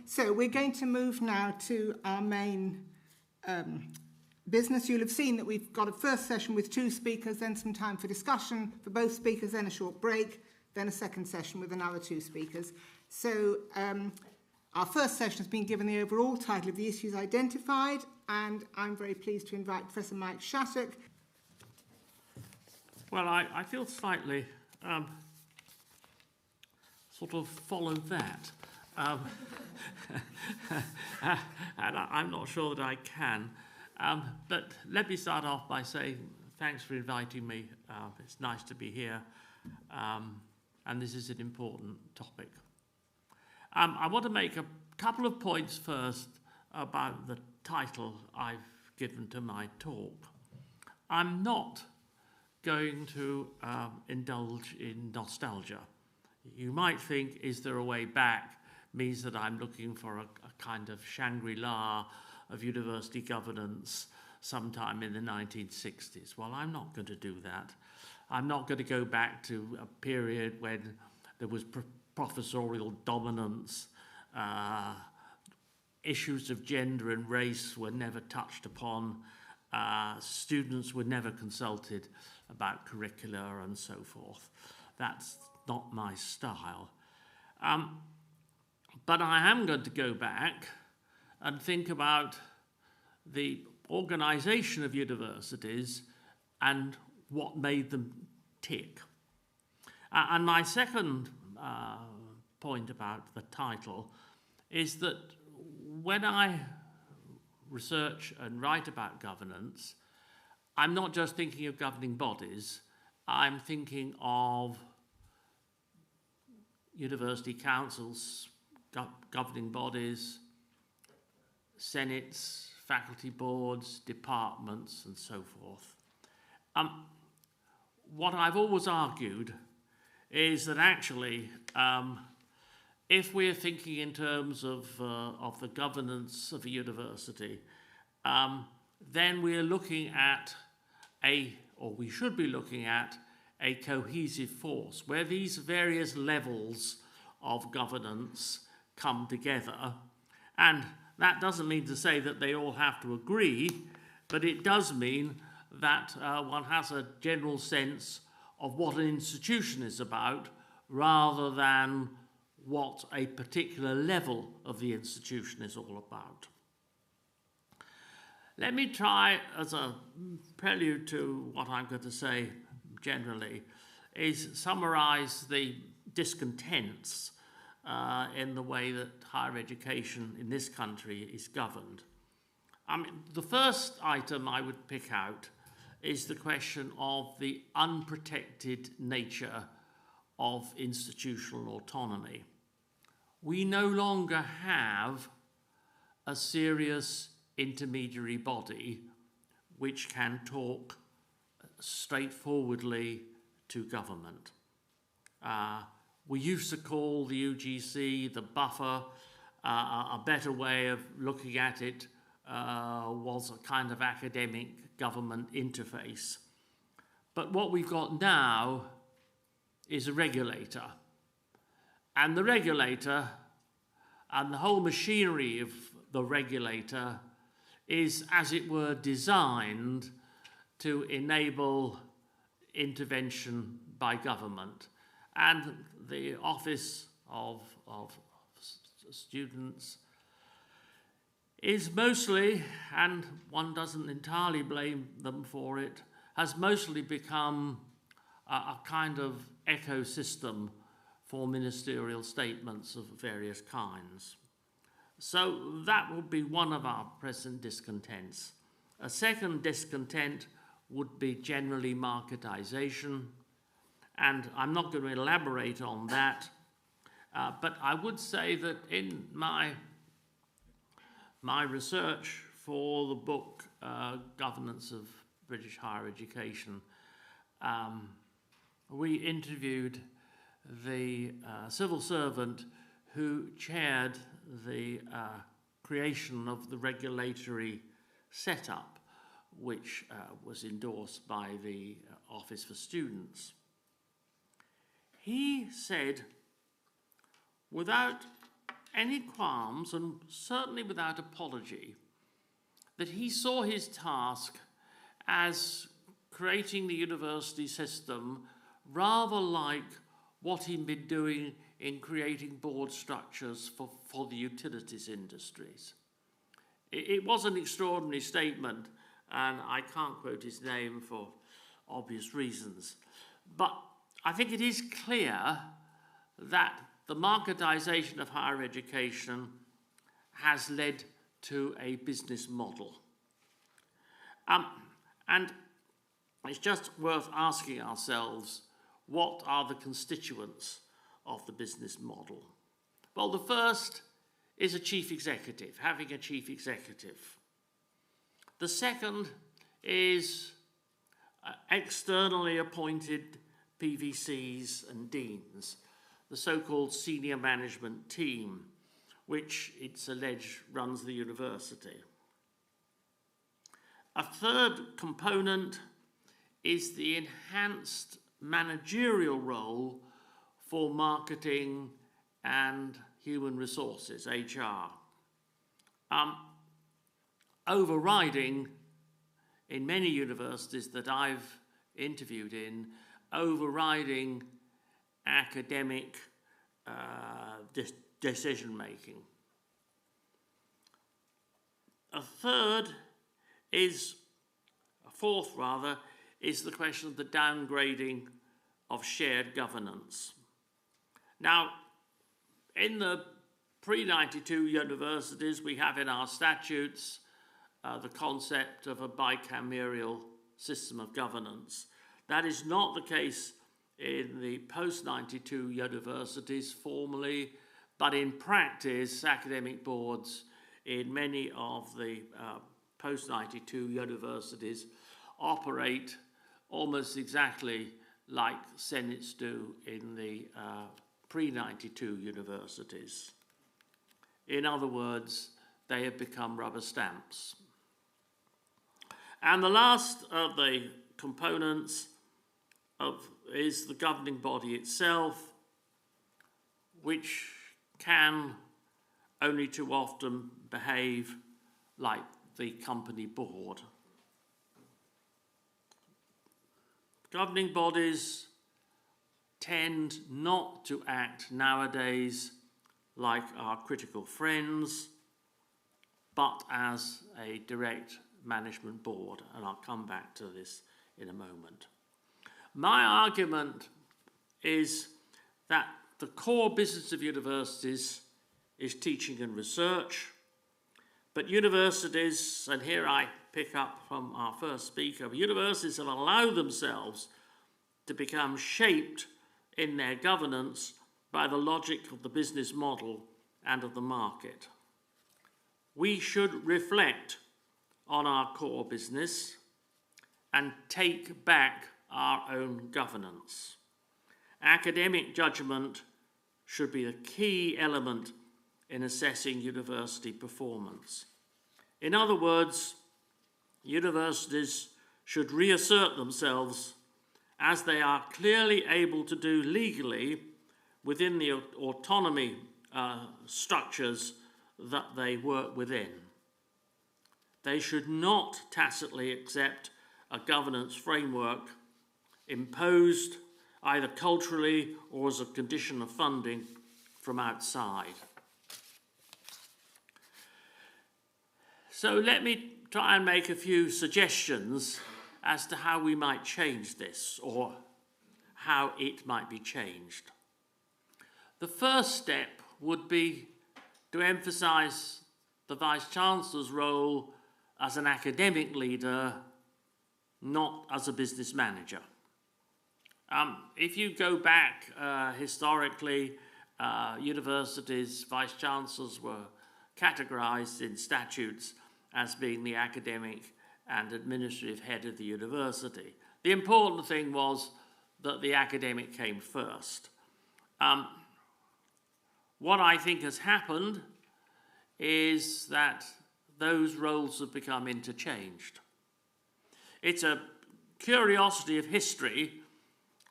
So we're going to move now to our main business. You'll have seen that we've got a first session with 2 speakers, then some time for discussion for both speakers, then a short break, then a second session with another 2 speakers. So our first session has been given the overall title of the issues identified, and I'm very pleased to invite Professor Mike Shattock. Well, I feel slightly sort of follow that. And I'm not sure that I can. But let me start off by saying thanks for inviting me. It's nice to be here. And this is an important topic. I want to make a couple of points first about the title I've given to my talk. I'm not going to indulge in nostalgia. You might think, is there a way back, means that I'm looking for a kind of Shangri-La of university governance sometime in the 1960s. Well, I'm not going to do that. I'm not going to go back to a period when there was professorial dominance, issues of gender and race were never touched upon, students were never consulted about curricula and so forth. That's not my style. But I am going to go back and think about the organisation of universities and what made them tick. And my second point about the title is that when I research and write about governance, I'm not just thinking of governing bodies, I'm thinking of university councils, governing bodies, senates, faculty boards, departments, and so forth. What I've always argued is that actually, if we're thinking in terms of the governance of a university, then we're looking at we should be looking at a cohesive force where these various levels of governance come together. And that doesn't mean to say that they all have to agree, but it does mean that one has a general sense of what an institution is about rather than what a particular level of the institution is all about. Let me try, as a prelude to what I'm going to say generally, is summarise the discontents in the way that higher education in this country is governed. The first item I would pick out is the question of the unprotected nature of institutional autonomy. We no longer have a serious intermediary body which can talk straightforwardly to government. We used to call the UGC the buffer. A better way of looking at it was a kind of academic government interface. But what we've got now is a regulator. And the regulator and the whole machinery of the regulator is, as it were, designed to enable intervention by government. And the Office of Students is mostly, and one doesn't entirely blame them for it, has mostly become a kind of ecosystem for ministerial statements of various kinds. So that would be one of our present discontents. A second discontent would be generally marketisation, and I'm not going to elaborate on that, but I would say that in my research for the book Governance of British Higher Education, we interviewed the civil servant who chaired the creation of the regulatory setup, which was endorsed by the Office for Students. He said, without any qualms, and certainly without apology, that he saw his task as creating the university system rather like what he'd been doing in creating board structures for the utilities industries. It was an extraordinary statement, and I can't quote his name for obvious reasons. But I think it is clear that the marketisation of higher education has led to a business model. And it's just worth asking ourselves, what are the constituents of the business model? Well, the first is a chief executive, having a chief executive. The second is externally appointed PVCs and deans, the so-called senior management team, which it's alleged runs the university. A third component is the enhanced managerial role for marketing and human resources, HR. Overriding, in many universities that I've interviewed in, overriding academic decision-making. A fourth, is the question of the downgrading of shared governance. Now, in the pre-92 universities, we have in our statutes the concept of a bicameral system of governance. That is not the case in the post-92 universities formally, but in practice, academic boards in many of the post-92 universities operate almost exactly like senates do in the pre-92 universities. In other words, they have become rubber stamps. And the last of the components is the governing body itself, which can only too often behave like the company board. Governing bodies tend not to act nowadays like our critical friends, but as a direct management board, and I'll come back to this in a moment. My argument is that the core business of universities is teaching and research, but universities, and here I pick up from our first speaker, universities have allowed themselves to become shaped in their governance by the logic of the business model and of the market. We should reflect on our core business and take back our own governance. Academic judgment should be a key element in assessing university performance. In other words, universities should reassert themselves as they are clearly able to do legally within the autonomy structures that they work within. They should not tacitly accept a governance framework imposed either culturally or as a condition of funding from outside. So let me try and make a few suggestions as to how we might change this, or how it might be changed. The first step would be to emphasise the Vice-Chancellor's role as an academic leader, not as a business manager. If you go back historically, universities' Vice-Chancellors were categorised in statutes as being the academic and administrative head of the university. The important thing was that the academic came first. What I think has happened is that those roles have become interchanged. It's a curiosity of history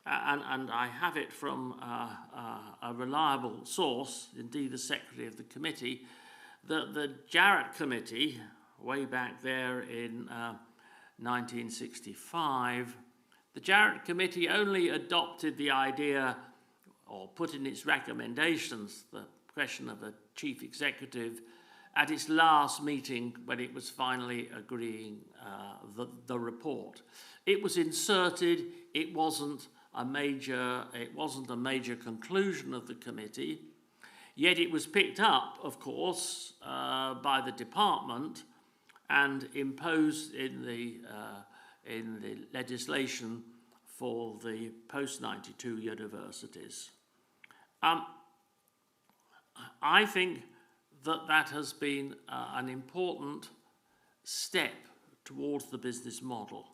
and I have it from a reliable source, indeed the Secretary of the Committee, that the Jarrett Committee, way back there in 1965, the Jarrett Committee only adopted the idea, or put in its recommendations, the question of a chief executive at its last meeting when it was finally agreeing the report. It was inserted, it wasn't a major conclusion of the committee, yet it was picked up, of course, by the department and imposed in the legislation for the post-92 universities. I think that has been an important step towards the business model.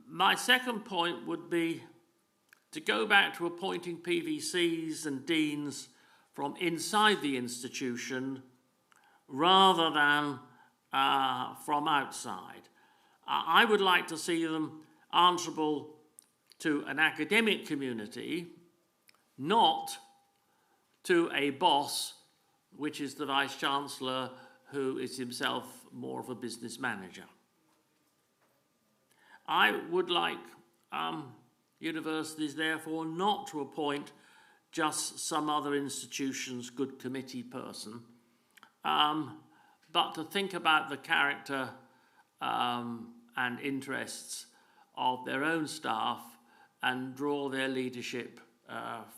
My second point would be to go back to appointing PVCs and deans from inside the institution rather than from outside. I would like to see them answerable to an academic community, not to a boss, which is the Vice-Chancellor, who is himself more of a business manager. I would like universities, therefore, not to appoint just some other institution's good committee person, but to think about the character and interests of their own staff and draw their leadership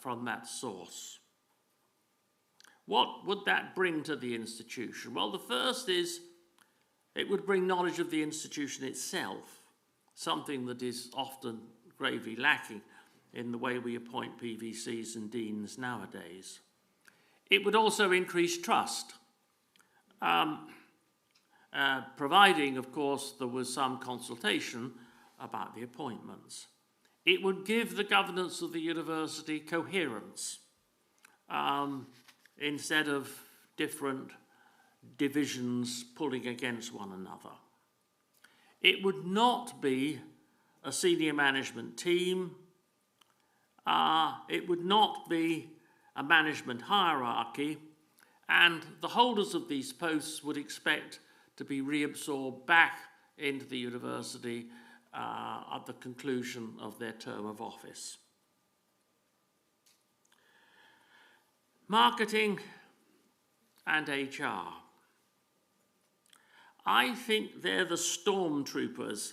from that source. What would that bring to the institution? Well, the first is it would bring knowledge of the institution itself, something that is often gravely lacking in the way we appoint PVCs and deans nowadays. It would also increase trust, providing, of course, there was some consultation about the appointments. It would give the governance of the university coherence, instead of different divisions pulling against one another. It would not be a senior management team. It would not be a management hierarchy, and the holders of these posts would expect to be reabsorbed back into the university at the conclusion of their term of office. Marketing and HR. I think they're the stormtroopers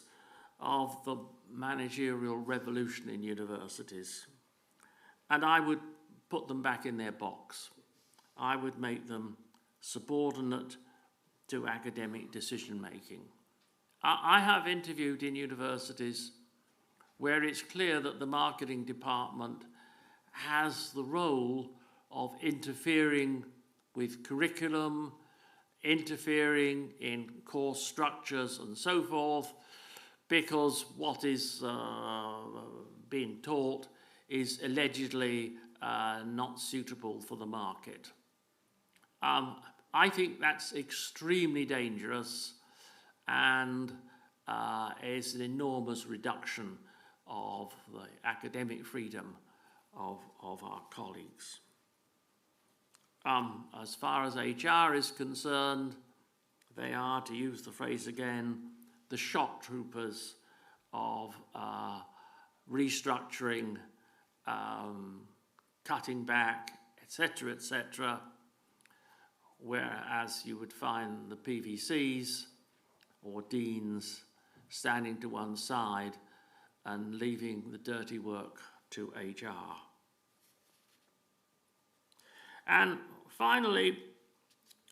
of the managerial revolution in universities, and I would put them back in their box. I would make them subordinate to academic decision-making. I have interviewed in universities where it's clear that the marketing department has the role of interfering with curriculum, interfering in course structures and so forth, because what is being taught is allegedly not suitable for the market. I think that's extremely dangerous and is an enormous reduction of the academic freedom of our colleagues. As far as HR is concerned, they are, to use the phrase again, the shock troopers of restructuring, cutting back, etc., whereas you would find the PVCs or deans standing to one side and leaving the dirty work to HR. And finally,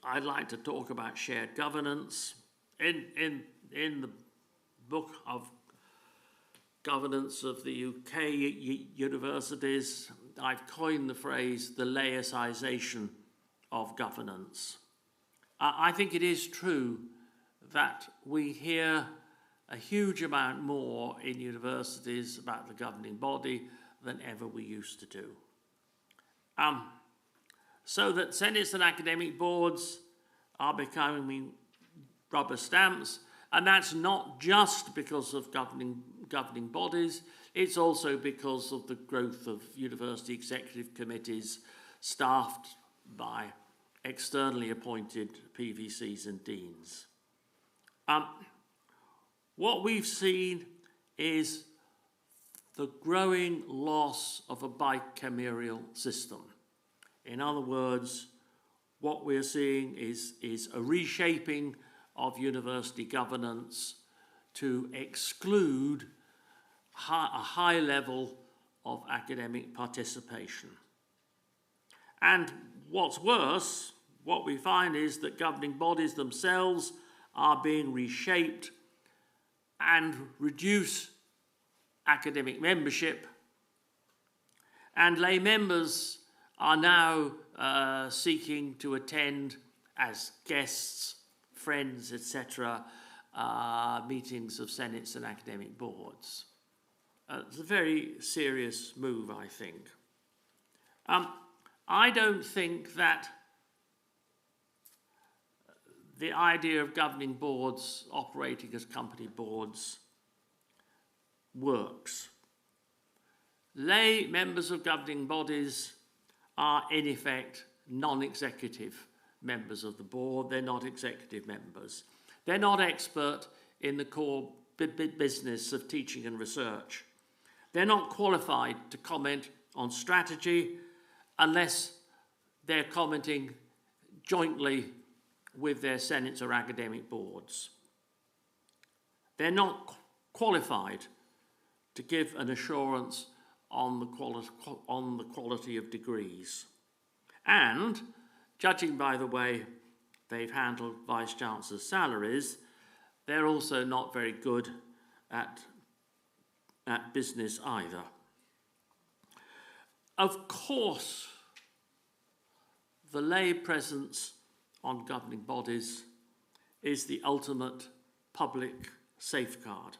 I'd like to talk about shared governance. In the book of governance of the UK universities, I've coined the phrase the laicization of governance. I think it is true that we hear a huge amount more in universities about the governing body than ever we used to do. So that senates and academic boards are becoming rubber stamps, and that's not just because of governing bodies. It's also because of the growth of university executive committees staffed by externally appointed PVCs and deans. What we've seen is the growing loss of a bicameral system. In other words, what we're seeing is a reshaping of university governance to exclude a high level of academic participation. And what's worse, what we find is that governing bodies themselves are being reshaped and reduce academic membership, and lay members are now seeking to attend as guests, friends, etc., meetings of senates and academic boards. It's a very serious move, I think. I don't think that the idea of governing boards operating as company boards works. Lay members of governing bodies are, in effect, non-executive members of the board. They're not executive members. They're not expert in the core business of teaching and research. They're not qualified to comment on strategy unless they're commenting jointly with their senates or academic boards. They're not qualified to give an assurance on the quality of degrees. And, judging by the way they've handled Vice-Chancellors' salaries, they're also not very good at business either. Of course, the lay presence on governing bodies is the ultimate public safeguard.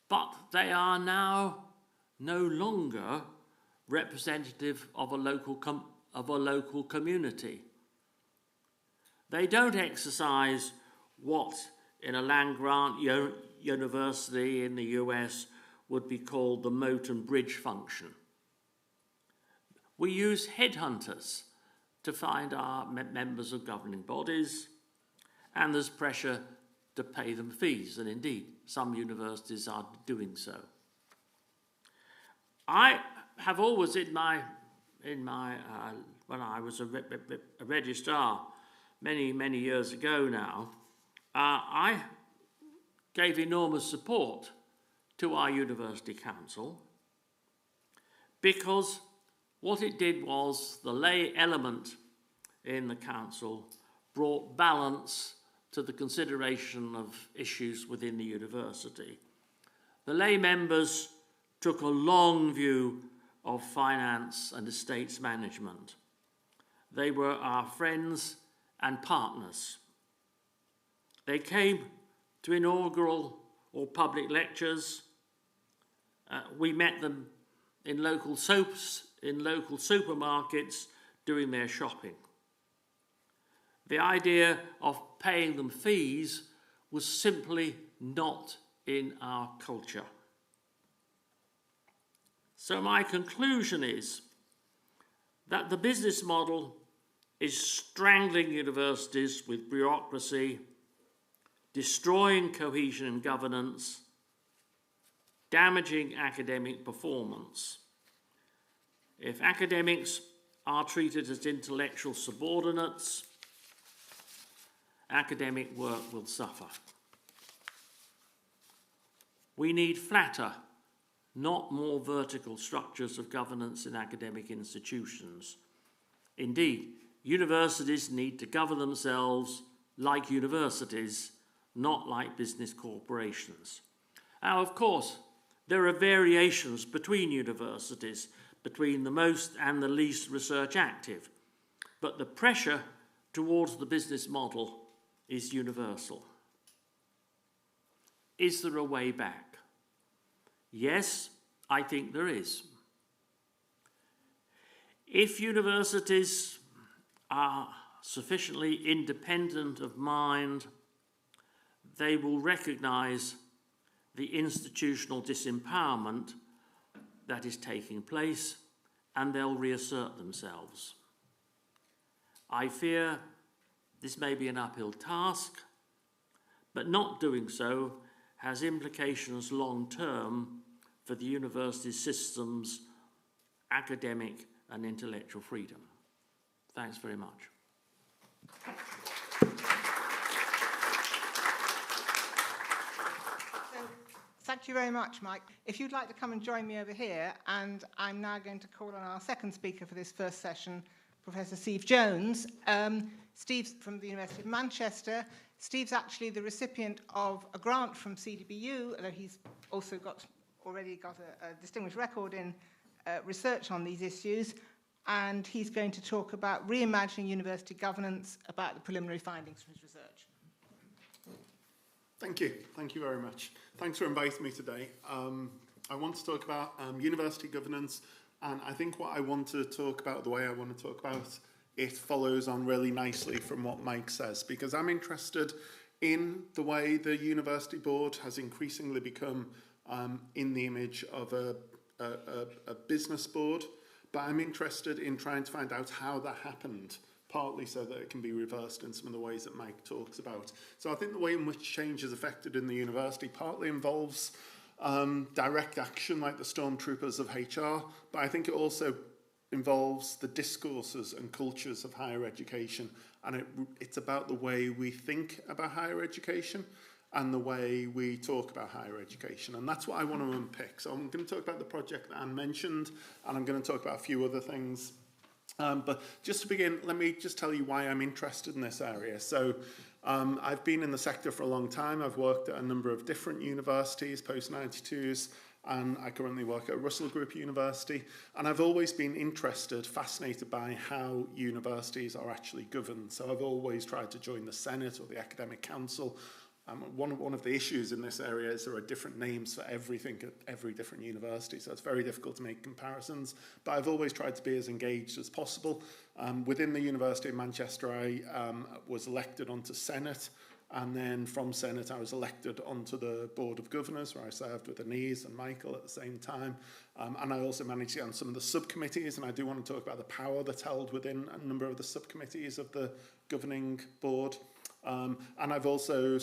But they are now no longer representative of a local community. They don't exercise what in a land-grant university in the US would be called the moat and bridge function. We use headhunters to find our members of governing bodies, and there's pressure to pay them fees, and indeed some universities are doing so. I have always when I was a registrar many years ago now, I gave enormous support to our university council because what it did was the lay element in the council brought balance to the consideration of issues within the university. The lay members took a long view of finance and estates management. They were our friends and partners. They came to inaugural or public lectures. We met them in local supermarkets doing their shopping. The idea of paying them fees was simply not in our culture. So my conclusion is that the business model is strangling universities with bureaucracy, destroying cohesion and governance, damaging academic performance. If academics are treated as intellectual subordinates, academic work will suffer. We need flatter, not more vertical structures of governance in academic institutions. Indeed, universities need to govern themselves like universities, not like business corporations. Now, of course, there are variations between universities, between the most and the least research active, but the pressure towards the business model is universal. Is there a way back? Yes, I think there is. If universities are sufficiently independent of mind, they will recognise the institutional disempowerment that is taking place, and they'll reassert themselves. I fear this may be an uphill task, but not doing so has implications long-term for the university system's academic and intellectual freedom. Thanks very much. Thank you very much, Mike. If you'd like to come and join me over here, and I'm now going to call on our second speaker for this first session, Professor Steve Jones. Steve's from the University of Manchester. Steve's actually the recipient of a grant from CDBU, although he's also already got a distinguished record in research on these issues. And he's going to talk about reimagining university governance, about the preliminary findings from his research. Thank you. Thank you very much. Thanks for inviting me today. I want to talk about university governance, and I think what I want to talk about, the way I want to talk about it, follows on really nicely from what Mike says, because I'm interested in the way the university board has increasingly become in the image of a business board, but I'm interested in trying to find out how that happened, partly so that it can be reversed in some of the ways that Mike talks about. So I think the way in which change is affected in the university partly involves direct action like the stormtroopers of HR, but I think it also involves the discourses and cultures of higher education, and it's about the way we think about higher education and the way we talk about higher education, and that's what I want to unpick. So I'm going to talk about the project that Anne mentioned, and I'm going to talk about a few other things. But just to begin, let me just tell you why I'm interested in this area. So I've been in the sector for a long time. I've worked at a number of different universities, post-92s, and I currently work at Russell Group University. And I've always been interested, fascinated by how universities are actually governed. So I've always tried to join the Senate or the Academic Council. One of the issues in this area is there are different names for everything at every different university, so it's very difficult to make comparisons. But I've always tried to be as engaged as possible. Within the University of Manchester, I was elected onto Senate, and then from Senate I was elected onto the Board of Governors, where I served with Anise and Michael at the same time. And I also managed to get on some of the subcommittees, and I do want to talk about the power that's held within a number of the subcommittees of the governing board. And I've also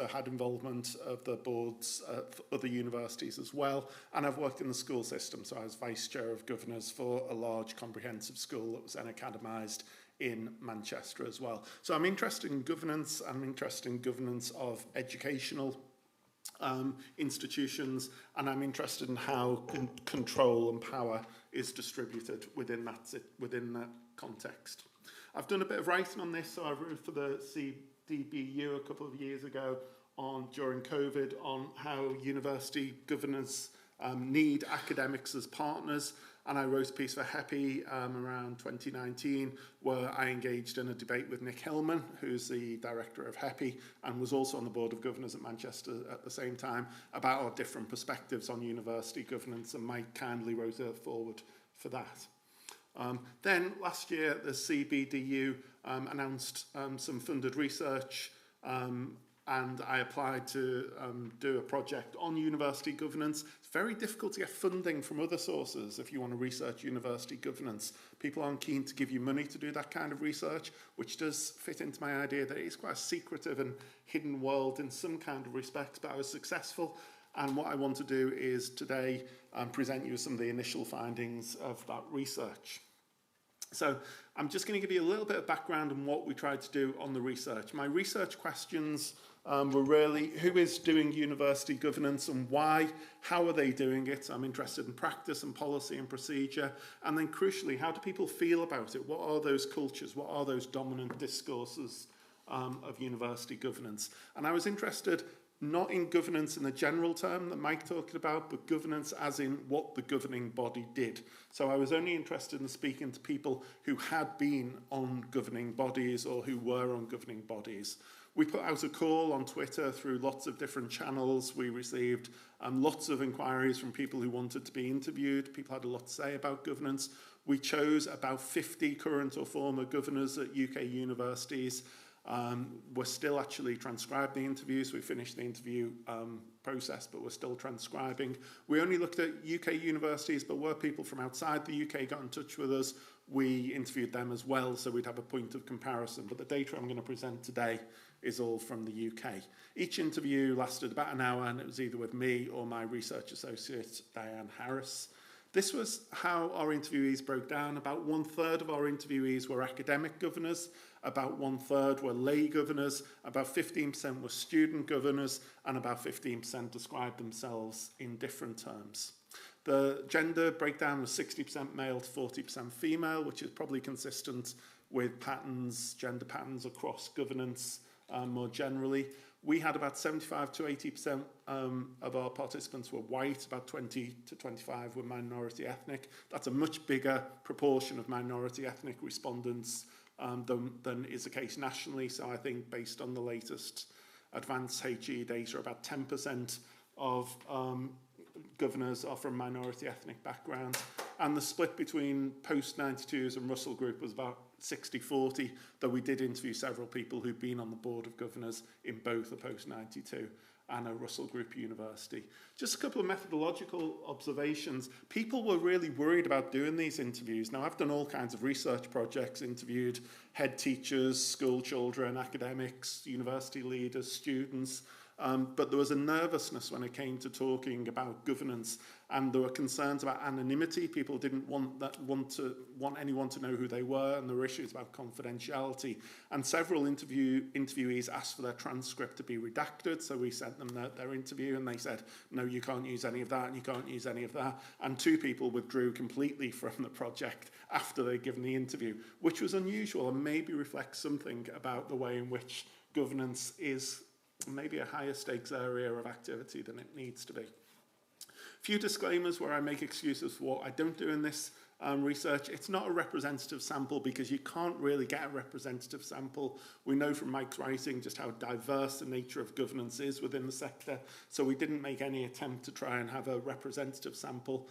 had involvement of the boards of other universities as well, and I've worked in the school system, so I was Vice Chair of Governors for a large comprehensive school that was then academised in Manchester as well. So I'm interested in governance, I'm interested in governance of educational institutions, and I'm interested in how control and power is distributed within that context. I've done a bit of writing on this, so I wrote for the CDBU a couple of years ago during COVID on how university governors need academics as partners, and I wrote a piece for HEPI around 2019 where I engaged in a debate with Nick Hillman, who's the director of HEPI and was also on the Board of Governors at Manchester at the same time, about our different perspectives on university governance, and Mike kindly wrote a forward for that. Then last year the CBDU announced some funded research, and I applied to do a project on university governance. It's very difficult to get funding from other sources if you want to research university governance. People aren't keen to give you money to do that kind of research, which does fit into my idea that it's quite a secretive and hidden world in some kind of respects, but I was successful. And what I want to do is today present you some of the initial findings of that research. So I'm just going to give you a little bit of background on what we tried to do on the research. My research questions were really, who is doing university governance and why? How are they doing it? I'm interested in practice and policy and procedure. And then crucially, how do people feel about it? What are those cultures? What are those dominant discourses of university governance? And I was interested not in governance in the general term that Mike talked about, but governance as in what the governing body did. So I was only interested in speaking to people who had been on governing bodies or who were on governing bodies. We put out a call on Twitter through lots of different channels. We received lots of inquiries from people who wanted to be interviewed. People had a lot to say about governance. We chose about 50 current or former governors at UK universities. We're still actually transcribing the interviews. We finished the interview process, but we're still transcribing. We only looked at UK universities, but where people from outside the UK got in touch with us, we interviewed them as well, so we'd have a point of comparison. But the data I'm going to present today is all from the UK. Each interview lasted about an hour, and it was either with me or my research associate, Diane Harris. This was how our interviewees broke down. About 1/3 of our interviewees were academic governors, about 1/3 were lay governors, about 15% were student governors, and about 15% described themselves in different terms. The gender breakdown was 60% male to 40% female, which is probably consistent with gender patterns across governance more generally. We had about 75 to 80% of our participants were white, about 20 to 25 were minority ethnic. That's a much bigger proportion of minority ethnic respondents than is the case nationally. So I think based on the latest advanced HE data, about 10% of governors are from minority ethnic backgrounds. And the split between post-92s and Russell Group was about 60-40, though we did interview several people who've been on the board of governors in both a post-92 and a Russell Group university. Just a couple of methodological observations. People were really worried about doing these interviews. Now, I've done all kinds of research projects, interviewed head teachers, school children, academics, university leaders, students, but there was a nervousness when it came to talking about governance, and there were concerns about anonymity. People didn't want anyone to know who they were, and there were issues about confidentiality. And several interviewees asked for their transcript to be redacted, so we sent them their interview, and they said, no, you can't use any of that, and you can't use any of that. And 2 people withdrew completely from the project after they'd given the interview, which was unusual and maybe reflects something about the way in which governance is maybe a higher stakes area of activity than it needs to be. Few disclaimers where I make excuses for what I don't do in this research. It's not a representative sample because you can't really get a representative sample. We know from Mike's writing just how diverse the nature of governance is within the sector, so we didn't make any attempt to try and have a representative sample.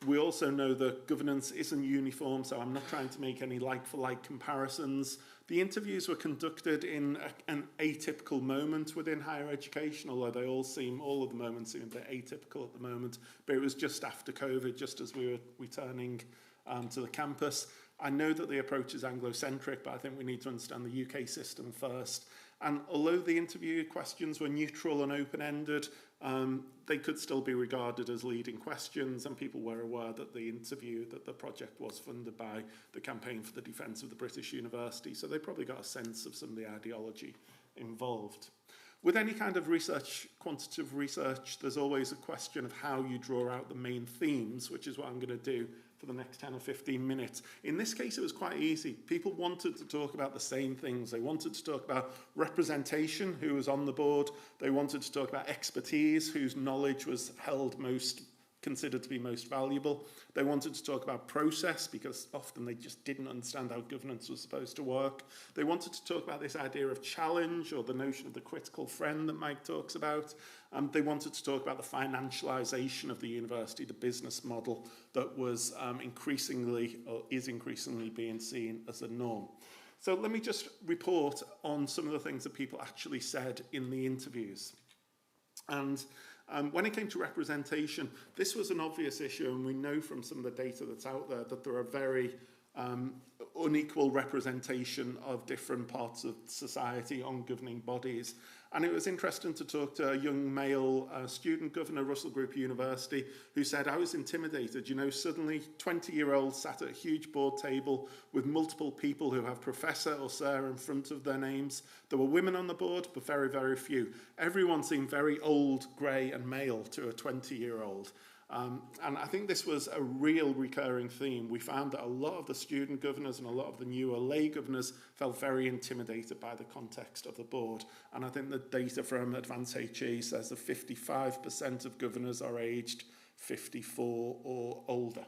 We also know that governance isn't uniform, so I'm not trying to make any like-for-like comparisons. The interviews were conducted in an atypical moment within higher education, although all of the moments seem a bit atypical at the moment, but it was just after COVID, just as we were returning to the campus. I know that the approach is Anglo-centric, but I think we need to understand the UK system first. And although the interview questions were neutral and open-ended, they could still be regarded as leading questions, and people were aware that the project was funded by the Campaign for the Defence of the British University, so they probably got a sense of some of the ideology involved. With any kind of research, quantitative research, there's always a question of how you draw out the main themes, which is what I'm going to do for the next 10 or 15 minutes. In this case, it was quite easy. People wanted to talk about the same things. They wanted to talk about representation, who was on the board. They wanted to talk about expertise, whose knowledge was considered to be most valuable. They wanted to talk about process, because often they just didn't understand how governance was supposed to work. They wanted to talk about this idea of challenge, or the notion of the critical friend that Mike talks about. They wanted to talk about the financialisation of the university, the business model that was is increasingly being seen as a norm. So let me just report on some of the things that people actually said in the interviews. And when it came to representation, this was an obvious issue, and we know from some of the data that's out there that there are very unequal representation of different parts of society on governing bodies. And it was interesting to talk to a young male student governor, Russell Group University, who said, I was intimidated. You know, suddenly 20-year-olds sat at a huge board table with multiple people who have Professor or Sir in front of their names. There were women on the board, but very, very few. Everyone seemed very old, grey and male to a 20-year-old. And I think this was a real recurring theme. We found that a lot of the student governors and a lot of the newer lay governors felt very intimidated by the context of the board. And I think the data from Advanced HE says that 55% of governors are aged 54 or older.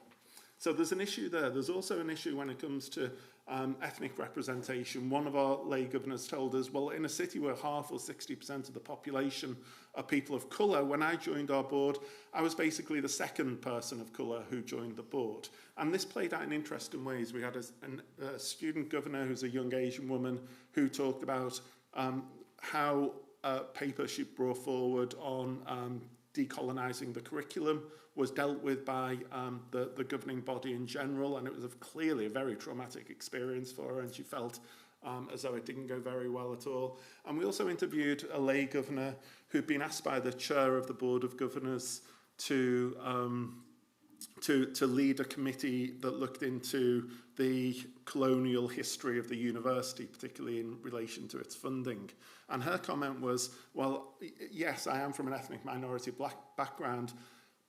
So there's an issue there. There's also an issue when it comes to ethnic representation. One of our lay governors told us, well, in a city where half or 60% of the population are people of colour, when I joined our board, I was basically the second person of colour who joined the board. And this played out in interesting ways. We had a student governor who's a young Asian woman who talked about how a paper she brought forward on decolonising the curriculum was dealt with by the governing body in general, and it was clearly a very traumatic experience for her, and she felt as though it didn't go very well at all. And we also interviewed a lay governor who'd been asked by the chair of the Board of Governors to lead a committee that looked into the colonial history of the university, particularly in relation to its funding. And her comment was, well, yes, I am from an ethnic minority black background,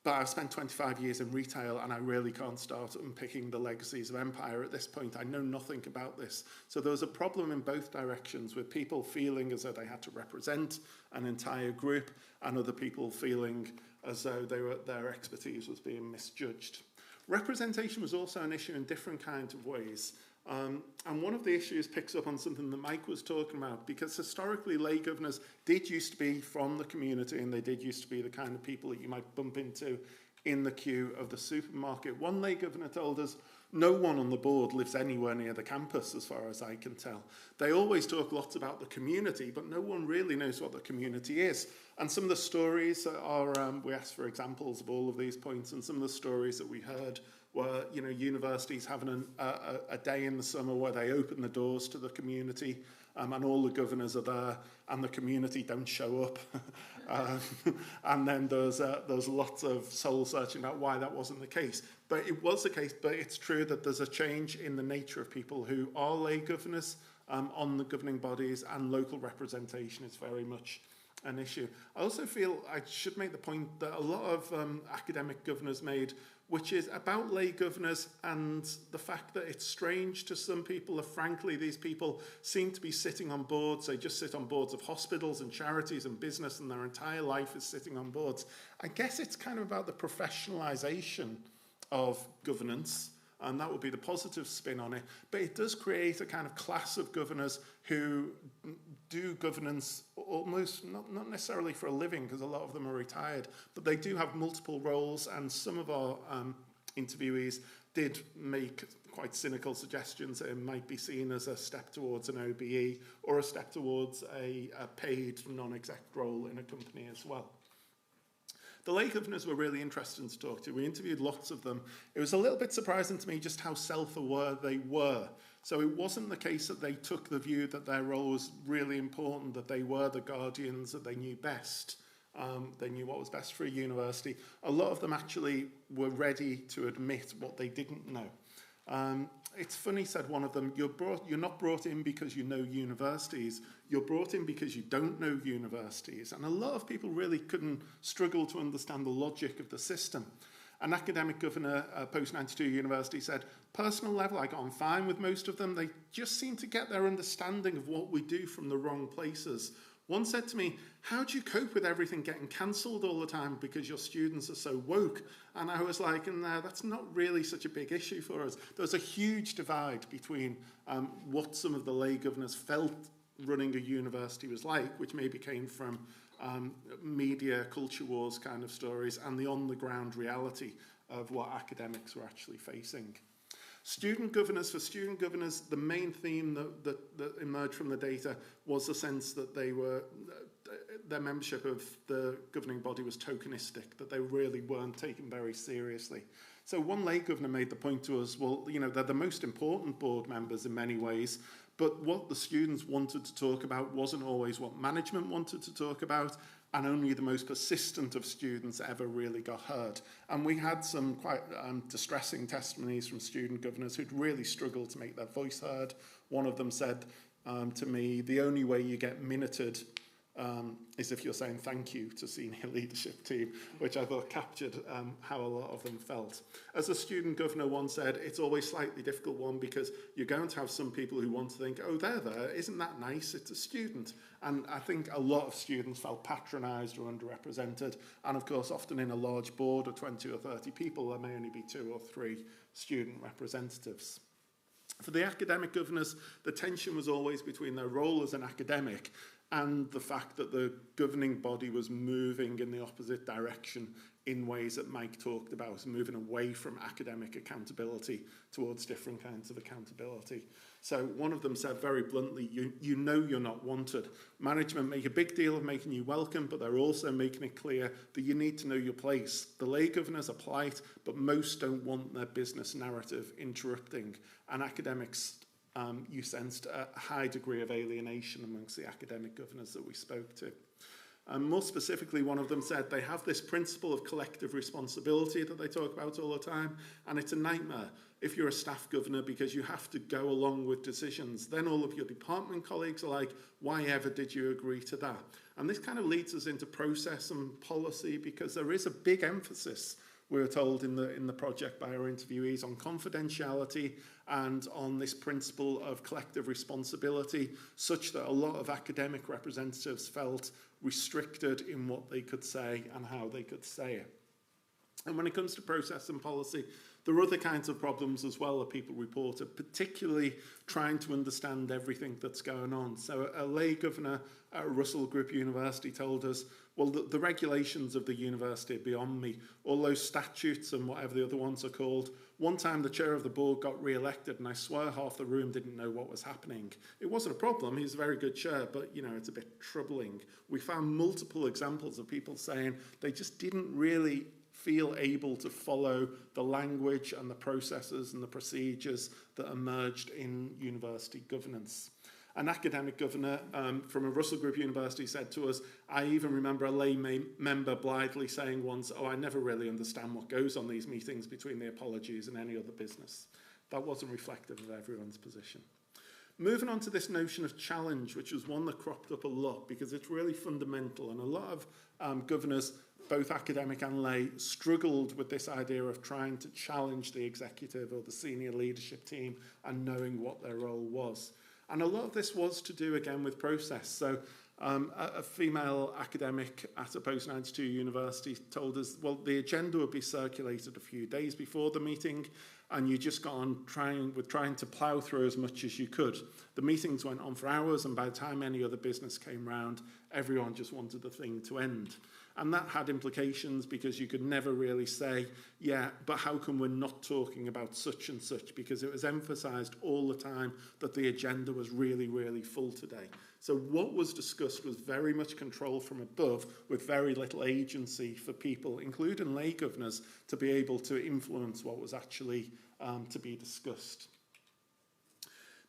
but I've spent 25 years in retail and I really can't start unpicking the legacies of empire at this point. I know nothing about this. So there was a problem in both directions, with people feeling as though they had to represent an entire group and other people feeling as though their expertise was being misjudged. Representation was also an issue in different kinds of ways. And one of the issues picks up on something that Mike was talking about, because historically lay governors did used to be from the community, and they did used to be the kind of people that you might bump into in the queue of the supermarket. One lay governor told us, no one on the board lives anywhere near the campus, as far as I can tell. They always talk lots about the community, but no one really knows what the community is. And some of the stories are, we asked for examples of all of these points, and some of the stories that we heard were, you know, universities having a day in the summer where they open the doors to the community, and all the governors are there, and the community don't show up. And then there's lots of soul searching about why that wasn't the case. But it was the case, but it's true that there's a change in the nature of people who are lay governors on the governing bodies, and local representation is very much an issue. I also feel I should make the point that a lot of academic governors made, which is about lay governors and the fact that it's strange to some people that frankly these people seem to be sitting on boards. They just sit on boards of hospitals and charities and business, and their entire life is sitting on boards. I guess it's kind of about the professionalisation of governance, and that would be the positive spin on it. But it does create a kind of class of governors who do governance almost not necessarily for a living, because a lot of them are retired, but they do have multiple roles. And some of our interviewees did make quite cynical suggestions that it might be seen as a step towards an OBE or a step towards a paid non-exec role in a company as well. The lay governors were really interesting to talk to. We interviewed lots of them. It was a little bit surprising to me just how self-aware they were. So it wasn't the case that they took the view that their role was really important, that they were the guardians, that they knew best. They knew what was best for a university. A lot of them actually were ready to admit what they didn't know. It's funny, said one of them, you're not brought in because you know universities, you're brought in because you don't know universities. And a lot of people really couldn't struggle to understand the logic of the system. An academic governor at post-92 university said, personal level, I got on fine with most of them. They just seem to get their understanding of what we do from the wrong places. One said to me, how do you cope with everything getting cancelled all the time because your students are so woke? And I was like, no, that's not really such a big issue for us. There's a huge divide between what some of the lay governors felt running a university was like, which maybe came from media, culture wars kind of stories, and the on-the-ground reality of what academics were actually facing. Student governors, for student governors, the main theme that emerged from the data was the sense that their membership of the governing body was tokenistic, that they really weren't taken very seriously. So one lay governor made the point to us, well, you know, they're the most important board members in many ways, but what the students wanted to talk about wasn't always what management wanted to talk about, and only the most persistent of students ever really got heard. And we had some quite distressing testimonies from student governors who'd really struggled to make their voice heard. One of them said to me, the only way you get minuted is if you're saying thank you to senior leadership team, which I thought captured how a lot of them felt. As a student governor once said, it's always a slightly difficult one because you're going to have some people who want to think, oh, they're there, isn't that nice? It's a student. And I think a lot of students felt patronised or underrepresented. And of course, often in a large board of 20 or 30 people, there may only be 2 or 3 student representatives. For the academic governors, the tension was always between their role as an academic and the fact that the governing body was moving in the opposite direction in ways that Mike talked about, moving away from academic accountability towards different kinds of accountability. So one of them said very bluntly, you know you're not wanted. Management make a big deal of making you welcome, but they're also making it clear that you need to know your place. The lay governors are polite, but most don't want their business narrative interrupting. And academics, you sensed a high degree of alienation amongst the academic governors that we spoke to. More specifically, one of them said they have this principle of collective responsibility that they talk about all the time, and it's a nightmare if you're a staff governor because you have to go along with decisions. Then all of your department colleagues are like, why ever did you agree to that? And this kind of leads us into process and policy because there is a big emphasis, we were told in the project by our interviewees, on confidentiality and on this principle of collective responsibility, such that a lot of academic representatives felt restricted in what they could say and how they could say it. And when it comes to process and policy, there are other kinds of problems as well that people reported, particularly trying to understand everything that's going on. So a lay governor at Russell Group University told us, well, the regulations of the university are beyond me. All those statutes and whatever the other ones are called. One time the chair of the board got re-elected and I swear half the room didn't know what was happening. It wasn't a problem, he was a very good chair, but you know, it's a bit troubling. We found multiple examples of people saying they just didn't really feel able to follow the language and the processes and the procedures that emerged in university governance. An academic governor from a Russell Group University said to us, I even remember a lay member blithely saying once, I never really understand what goes on these meetings between the apologies and any other business. That wasn't reflective of everyone's position. Moving on to this notion of challenge, which was one that cropped up a lot because it's really fundamental, and a lot of governors, both academic and lay, struggled with this idea of trying to challenge the executive or the senior leadership team and knowing what their role was. And a lot of this was to do, again, with process. So a female academic at a post-92 university told us, well, the agenda would be circulated a few days before the meeting, and you just got on trying to plough through as much as you could. The meetings went on for hours, and by the time any other business came round, everyone just wanted the thing to end. And that had implications because you could never really say, yeah, but how come we're not talking about such and such? Because it was emphasised all the time that the agenda was really, really full today. So what was discussed was very much control from above with very little agency for people, including lay governors, to be able to influence what was actually to be discussed.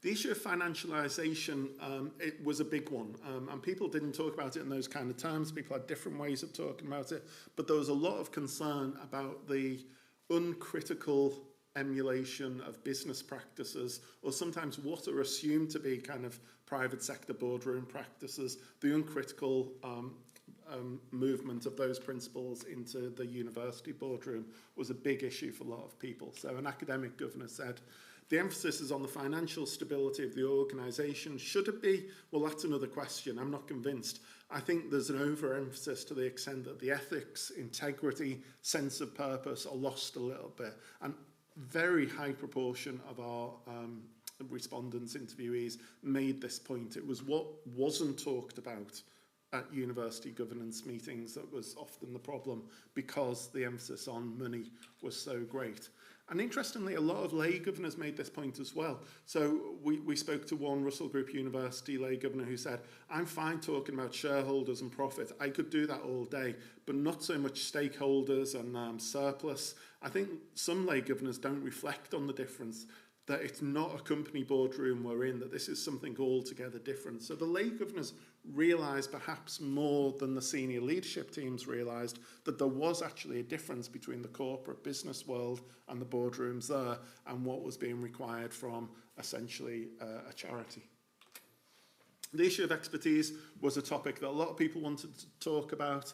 The issue of financialisation, it was a big one, and people didn't talk about it in those kind of terms. People had different ways of talking about it, but there was a lot of concern about the uncritical emulation of business practices, or sometimes what are assumed to be kind of private sector boardroom practices, the uncritical movement of those principles into the university boardroom was a big issue for a lot of people. So an academic governor said, the emphasis is on the financial stability of the organisation. Should it be? Well, that's another question. I'm not convinced. I think there's an overemphasis to the extent that the ethics, integrity, sense of purpose are lost a little bit. And very high proportion of our respondents, interviewees, made this point. It was what wasn't talked about at university governance meetings that was often the problem because the emphasis on money was so great. And interestingly, a lot of lay governors made this point as well. So we spoke to one Russell Group University lay governor who said, I'm fine talking about shareholders and profit. I could do that all day, but not so much stakeholders and surplus. I think some lay governors don't reflect on the difference, that it's not a company boardroom we're in, that this is something altogether different. So the lay governors realised perhaps more than the senior leadership teams realised that there was actually a difference between the corporate business world and the boardrooms there and what was being required from essentially a charity. The issue of expertise was a topic that a lot of people wanted to talk about.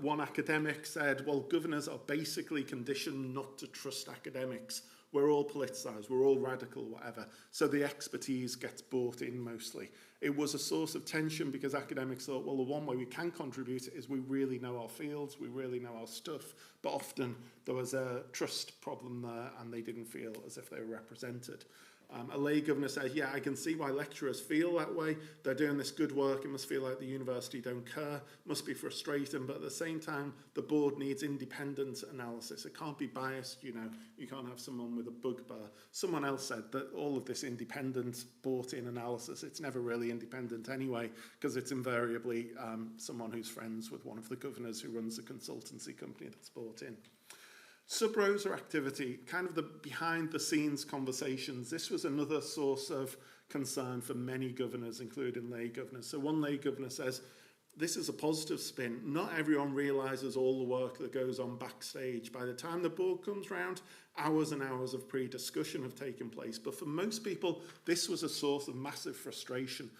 One academic said, well, governors are basically conditioned not to trust academics. we're all politicised, we're all radical, whatever. So the expertise gets bought in mostly. It was a source of tension because academics thought, well, the one way we can contribute is we really know our fields, we really know our stuff, but often there was a trust problem there and they didn't feel as if they were represented. A lay governor says, yeah, I can see why lecturers feel that way. They're doing this good work. It must feel like the university don't care. Must be frustrating. But at the same time, the board needs independent analysis. It can't be biased, you know. You can't have someone with a bugbear. Someone else said that all of this independent, bought-in analysis, it's never really independent anyway, because it's invariably someone who's friends with one of the governors who runs a consultancy company that's bought in. Sub-rosa activity, kind of the behind-the-scenes conversations. This was another source of concern for many governors, including lay governors. So one lay governor says, this is a positive spin. Not everyone realises all the work that goes on backstage. By the time the board comes round, hours and hours of pre-discussion have taken place. But for most people, this was a source of massive frustration.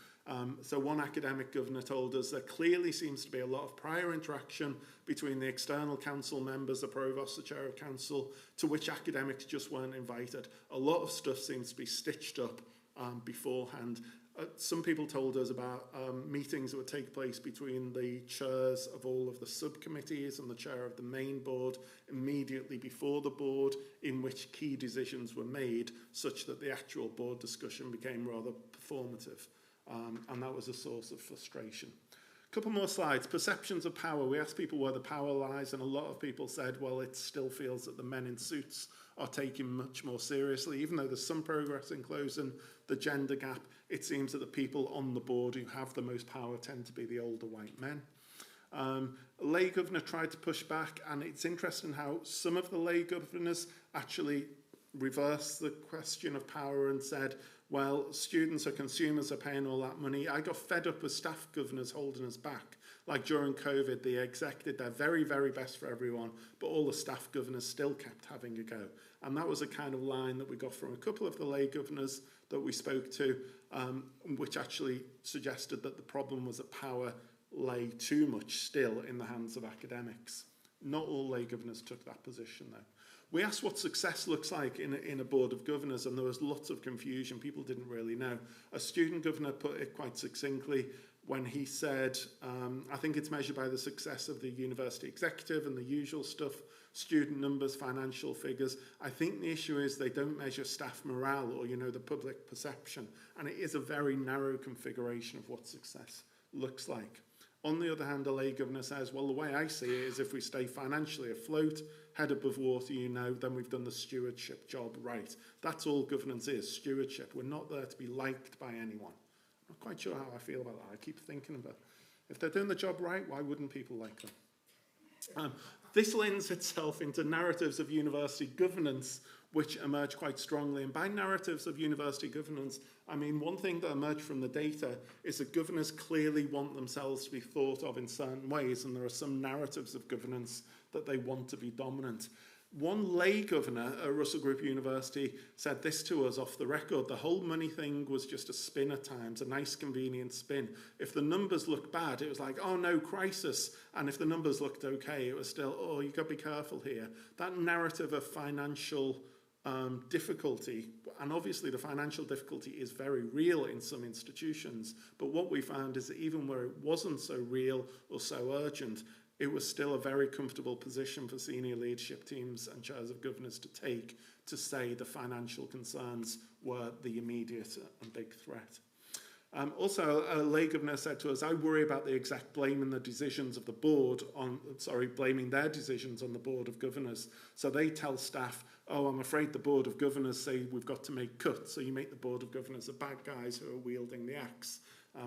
So one academic governor told us there clearly seems to be a lot of prior interaction between the external council members, the provost, the chair of council, to which academics just weren't invited. A lot of stuff seems to be stitched up beforehand. Some people told us about meetings that would take place between the chairs of all of the subcommittees and the chair of the main board immediately before the board, in which key decisions were made, such that the actual board discussion became rather performative. And that was a source of frustration. A couple more slides. Perceptions of power. We asked people where the power lies, and a lot of people said, well, it still feels that the men in suits are taken much more seriously. Even though there's some progress in closing the gender gap, it seems that the people on the board who have the most power tend to be the older white men. A lay governor tried to push back, and it's interesting how some of the lay governors actually reversed the question of power and said, well, students or consumers are paying all that money. I got fed up with staff governors holding us back. Like during COVID, the exec did their very, very best for everyone, but all the staff governors still kept having a go. And that was a kind of line that we got from a couple of the lay governors that we spoke to, which actually suggested that the problem was that power lay too much still in the hands of academics. Not all lay governors took that position, though. We asked what success looks like in a board of governors, and there was lots of confusion. People didn't really know. A student governor put it quite succinctly when he said, I think it's measured by the success of the university executive and the usual stuff, student numbers, financial figures. I think the issue is they don't measure staff morale or, you know, the public perception. And it is a very narrow configuration of what success looks like. On the other hand, a lay governor says, well, the way I see it is if we stay financially afloat, head above water, you know, then we've done the stewardship job right. That's all governance is, stewardship. We're not there to be liked by anyone. I'm not quite sure how I feel about that. I keep thinking about, if they're doing the job right, why wouldn't people like them? This lends itself into narratives of university governance, which emerge quite strongly. And by narratives of university governance, I mean, one thing that emerged from the data is that governors clearly want themselves to be thought of in certain ways, and there are some narratives of governance that they want to be dominant. One lay governor at Russell Group University said this to us off the record: the whole money thing was just a spin at times, a nice convenient spin. If the numbers looked bad, it was like, oh no, crisis. And if the numbers looked okay, it was still, oh, you've got to be careful here. That narrative of financial difficulty, and obviously the financial difficulty is very real in some institutions, but what we found is that even where it wasn't so real or so urgent, it was still a very comfortable position for senior leadership teams and chairs of governors to take, to say the financial concerns were the immediate and big threat. Also, a lay governor said to us, I worry about the exec blaming the decisions of the board blaming their decisions on the board of governors. So they tell staff, oh, I'm afraid the board of governors say we've got to make cuts. So you make the board of governors the bad guys who are wielding the axe.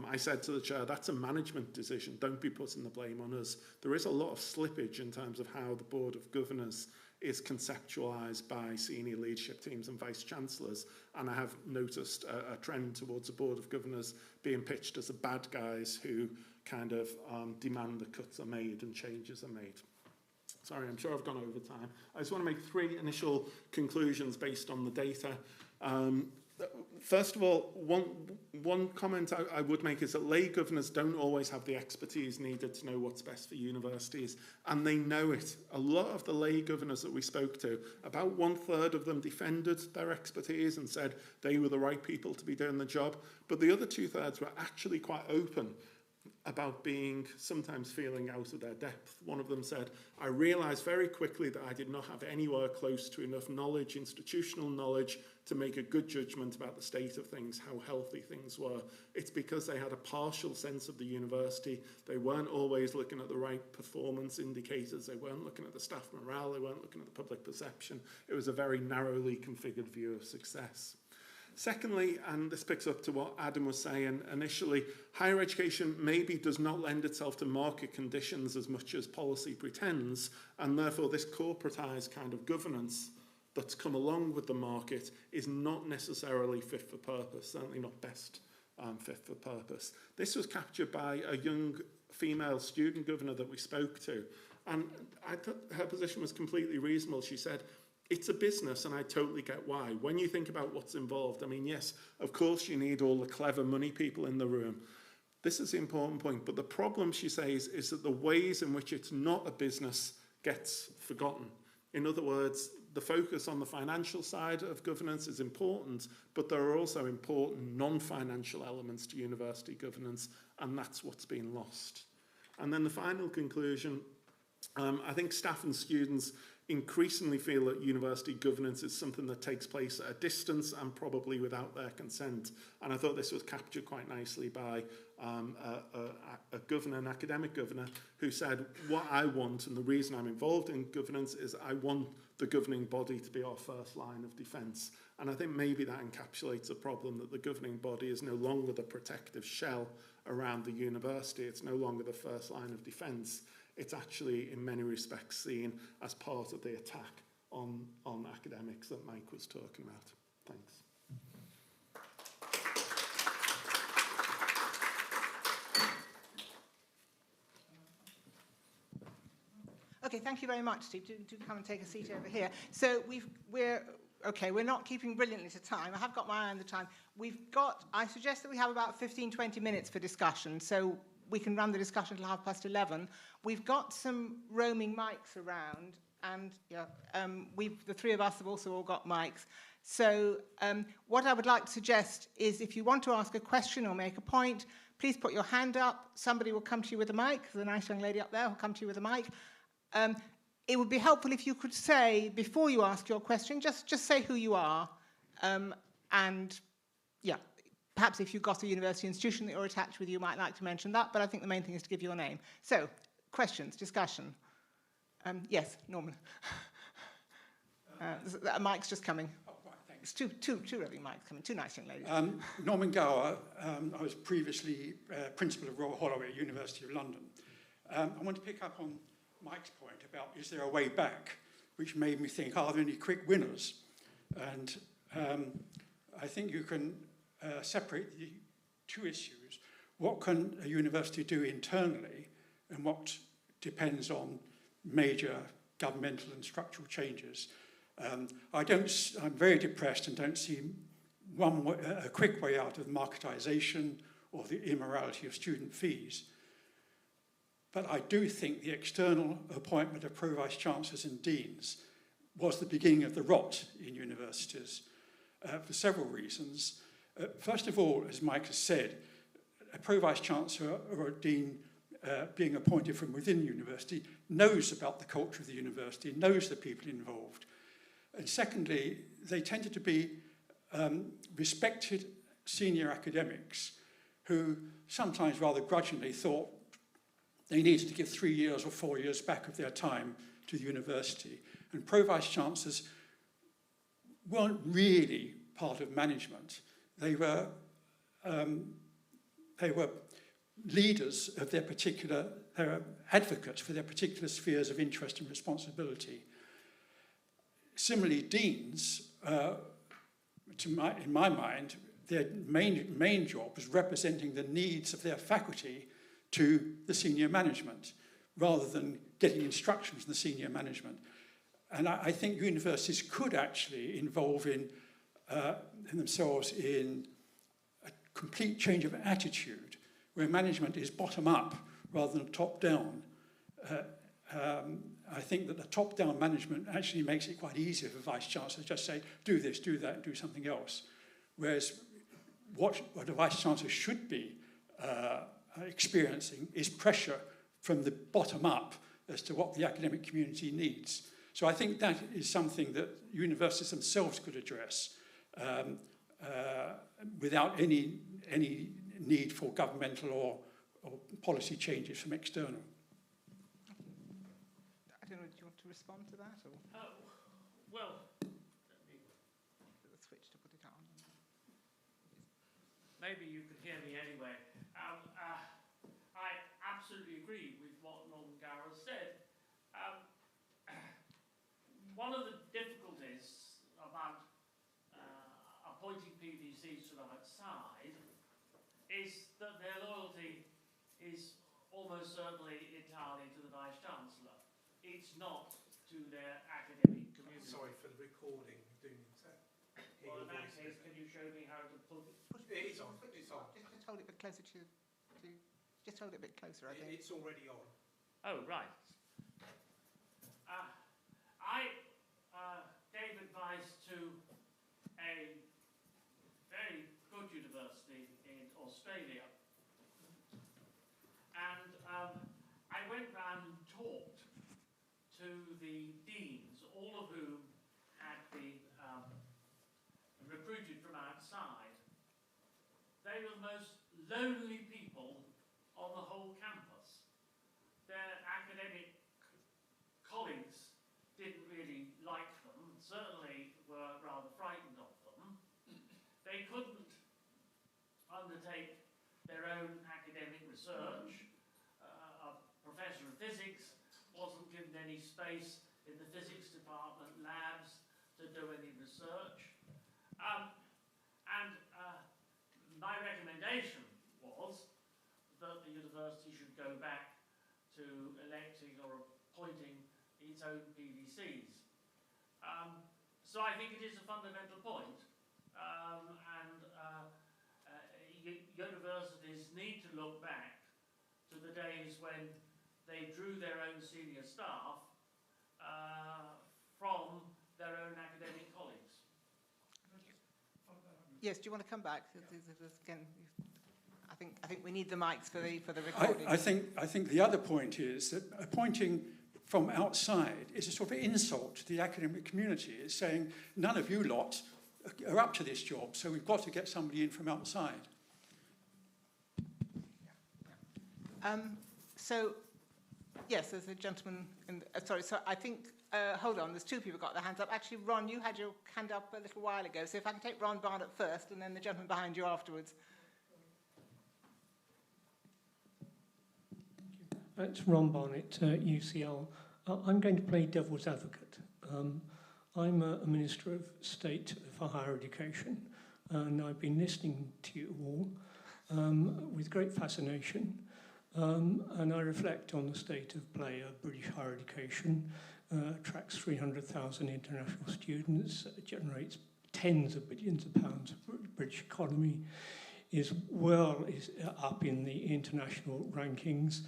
I said to the chair, that's a management decision. Don't be putting the blame on us. There is a lot of slippage in terms of how the board of governors is conceptualised by senior leadership teams and vice-chancellors, and I have noticed a trend towards a board of governors being pitched as the bad guys who kind of demand the cuts are made and changes are made. Sorry, I'm sure I've gone over time. I just want to make 3 initial conclusions based on the data. First of all, one comment I would make is that lay governors don't always have the expertise needed to know what's best for universities, and they know it. A lot of the lay governors that we spoke to, about 1/3 of them defended their expertise and said they were the right people to be doing the job, but the other 2/3 were actually quite open about sometimes feeling out of their depth. One of them said, I realised very quickly that I did not have anywhere close to enough knowledge, institutional knowledge, to make a good judgment about the state of things, how healthy things were. It's because they had a partial sense of the university. They weren't always looking at the right performance indicators. They weren't looking at the staff morale. They weren't looking at the public perception. It was a very narrowly configured view of success. Secondly, and this picks up to what Adam was saying initially, higher education maybe does not lend itself to market conditions as much as policy pretends, and therefore this corporatised kind of governance that's come along with the market is not necessarily fit for purpose, certainly not best fit for purpose. This was captured by a young female student governor that we spoke to, and I thought her position was completely reasonable. She said, it's a business, and I totally get why. When you think about what's involved, I mean, yes, of course you need all the clever money people in the room. This is the important point, but the problem, she says, is that the ways in which it's not a business gets forgotten. In other words, the focus on the financial side of governance is important, but there are also important non-financial elements to university governance, and that's what's been lost. And then the final conclusion, I think staff and students increasingly feel that university governance is something that takes place at a distance and probably without their consent. And I thought this was captured quite nicely by a governor, an academic governor, who said, what I want, and the reason I'm involved in governance, is I want the governing body to be our first line of defence. And I think maybe that encapsulates a problem, that the governing body is no longer the protective shell around the university. It's no longer the first line of defence. It's actually, in many respects, seen as part of the attack on academics that Mike was talking about. Thanks. Okay, thank you very much, Steve. Do come and take a seat over here. So we're not keeping brilliantly to time. I have got my eye on the time. I suggest that we have about 15, 20 minutes for discussion, so we can run the discussion until 11:30. We've got some roaming mics around, and the three of us have also all got mics. So what I would like to suggest is, if you want to ask a question or make a point, please put your hand up. Somebody will come to you with a mic. There's a nice young lady up there who'll come to you with a mic. It would be helpful if you could say, before you ask your question, just say who you are, and yeah, perhaps if you've got a university institution that you're attached with, you might like to mention that, but I think the main thing is to give your name. So, questions, discussion. Yes, Norman. A mic's just coming. Oh, right, thanks. It's two roving mics coming, two nice young ladies. Norman Gower. I was previously Principal of Royal Holloway, University of London. I want to pick up on Mike's point about, is there a way back, which made me think, are there any quick winners? And I think you can separate the two issues. What can a university do internally, and what depends on major governmental and structural changes? I'm very depressed and don't see a quick way out of marketisation or the immorality of student fees. But I do think the external appointment of pro-vice chancellors and deans was the beginning of the rot in universities for several reasons. First of all, as Mike has said, a pro-vice chancellor or a dean being appointed from within the university knows about the culture of the university, knows the people involved. And secondly, they tended to be respected senior academics who sometimes rather grudgingly thought they needed to give 3 years or 4 years back of their time to the university. And pro-vice chancellors weren't really part of management. They were leaders of their particular, they were advocates for their particular spheres of interest and responsibility. Similarly, deans, in my mind, their main job was representing the needs of their faculty to the senior management, rather than getting instructions from the senior management. And I think universities could actually involve in themselves in a complete change of attitude, where management is bottom-up rather than top-down. I think that the top-down management actually makes it quite easy for Vice-Chancellor to just say, do this, do that, do something else. Whereas what a Vice-Chancellor should be experiencing is pressure from the bottom up as to what the academic community needs. So I think that is something that universities themselves could address without any need for governmental or policy changes from external. I don't know, do you want to respond to that? Or? Well, The switch to put it on. maybe you can hear me anyway. I absolutely agree with what Norman Garrett said. One of the difficulties about appointing PVCs from outside is that their loyalty is almost certainly entirely to the Vice-Chancellor. It's not to their academic community. Sorry for the recording. Well, in that case, can you show me how to put it? It is on. It's on. Just hold it a bit closer to just hold it a bit closer, I think. It's already on. Oh, right. I gave advice to a very good university in Australia. And I went round and talked to the deans, all of whom had been recruited from outside. They were the most lonely people on the whole campus. Their academic colleagues didn't really like them, certainly were rather frightened of them. They couldn't undertake their own academic research. A professor of physics wasn't given any space in the physics department labs to do any research. My recommendation was that the university should go back to electing or appointing its own PVCs. So I think it is a fundamental point, universities need to look back to the days when they drew their own senior staff from their own academic colleagues. Yes, do you want to come back? Again, I think we need the mics for the recording. I think the other point is that appointing from outside is a sort of insult to the academic community. It's saying, none of you lot are up to this job, so we've got to get somebody in from outside. So, yes, there's a gentleman, sorry, so I think, hold on, there's two people got their hands up. Actually, Ron, you had your hand up a little while ago, so if I can take Ron Barnett first and then the gentleman behind you afterwards. It's Ron Barnett, UCL. I'm going to play devil's advocate. I'm a Minister of State for Higher Education, and I've been listening to you all with great fascination, and I reflect on the state of play of British higher education. Attracts 300,000 international students, generates tens of billions of pounds for the British economy, is up in the international rankings,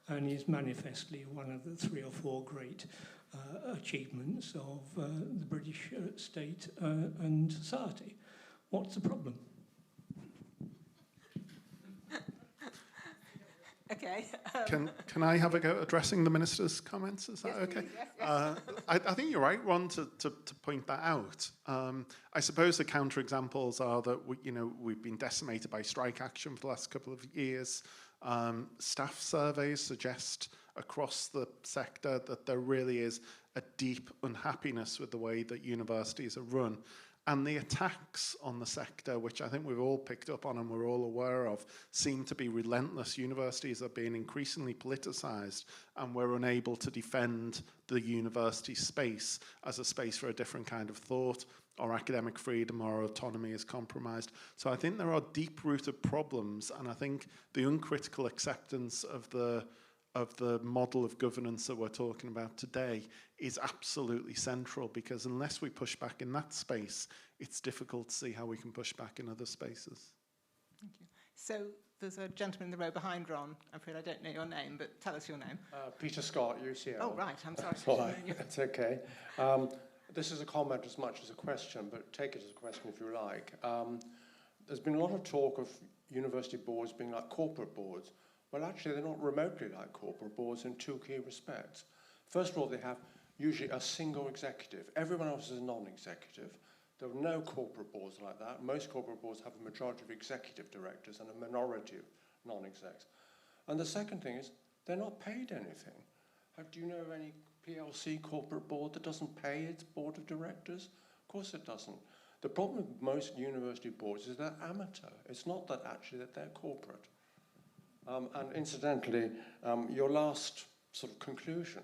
and is manifestly one of the 3 or 4 great achievements of the British state and society. What's the problem? Okay. Can I have a go at addressing the Minister's comments? Is that Yes, okay? please, yes. I think you're right, Ron, to point that out. I suppose the counterexamples are that we've been decimated by strike action for the last couple of years. Staff surveys suggest across the sector that there really is a deep unhappiness with the way that universities are run. And the attacks on the sector, which I think we've all picked up on and we're all aware of, seem to be relentless. Universities are being increasingly politicised, and we're unable to defend the university space as a space for a different kind of thought. Our academic freedom, our autonomy is compromised. So I think there are deep-rooted problems, and I think the uncritical acceptance of the of the model of governance that we're talking about today is absolutely central, because unless we push back in that space, it's difficult to see how we can push back in other spaces. Thank you. So there's a gentleman in the row behind Ron. I'm afraid I don't know your name, but tell us your name. Peter Scott, UCL. Oh, right. I'm sorry. Sorry, it's okay. This is a comment as much as a question, but take it as a question if you like. There's been a lot of talk of university boards being like corporate boards. Well, actually, they're not remotely like corporate boards in two key respects. First of all, they have usually a single executive. Everyone else is a non-executive. There are no corporate boards like that. Most corporate boards have a majority of executive directors and a minority of non-execs. And the second thing is, they're not paid anything. Do you know of any PLC corporate board that doesn't pay its board of directors? Of course it doesn't. The problem with most university boards is they're amateur. It's not that actually that they're corporate. And incidentally, your last sort of conclusion,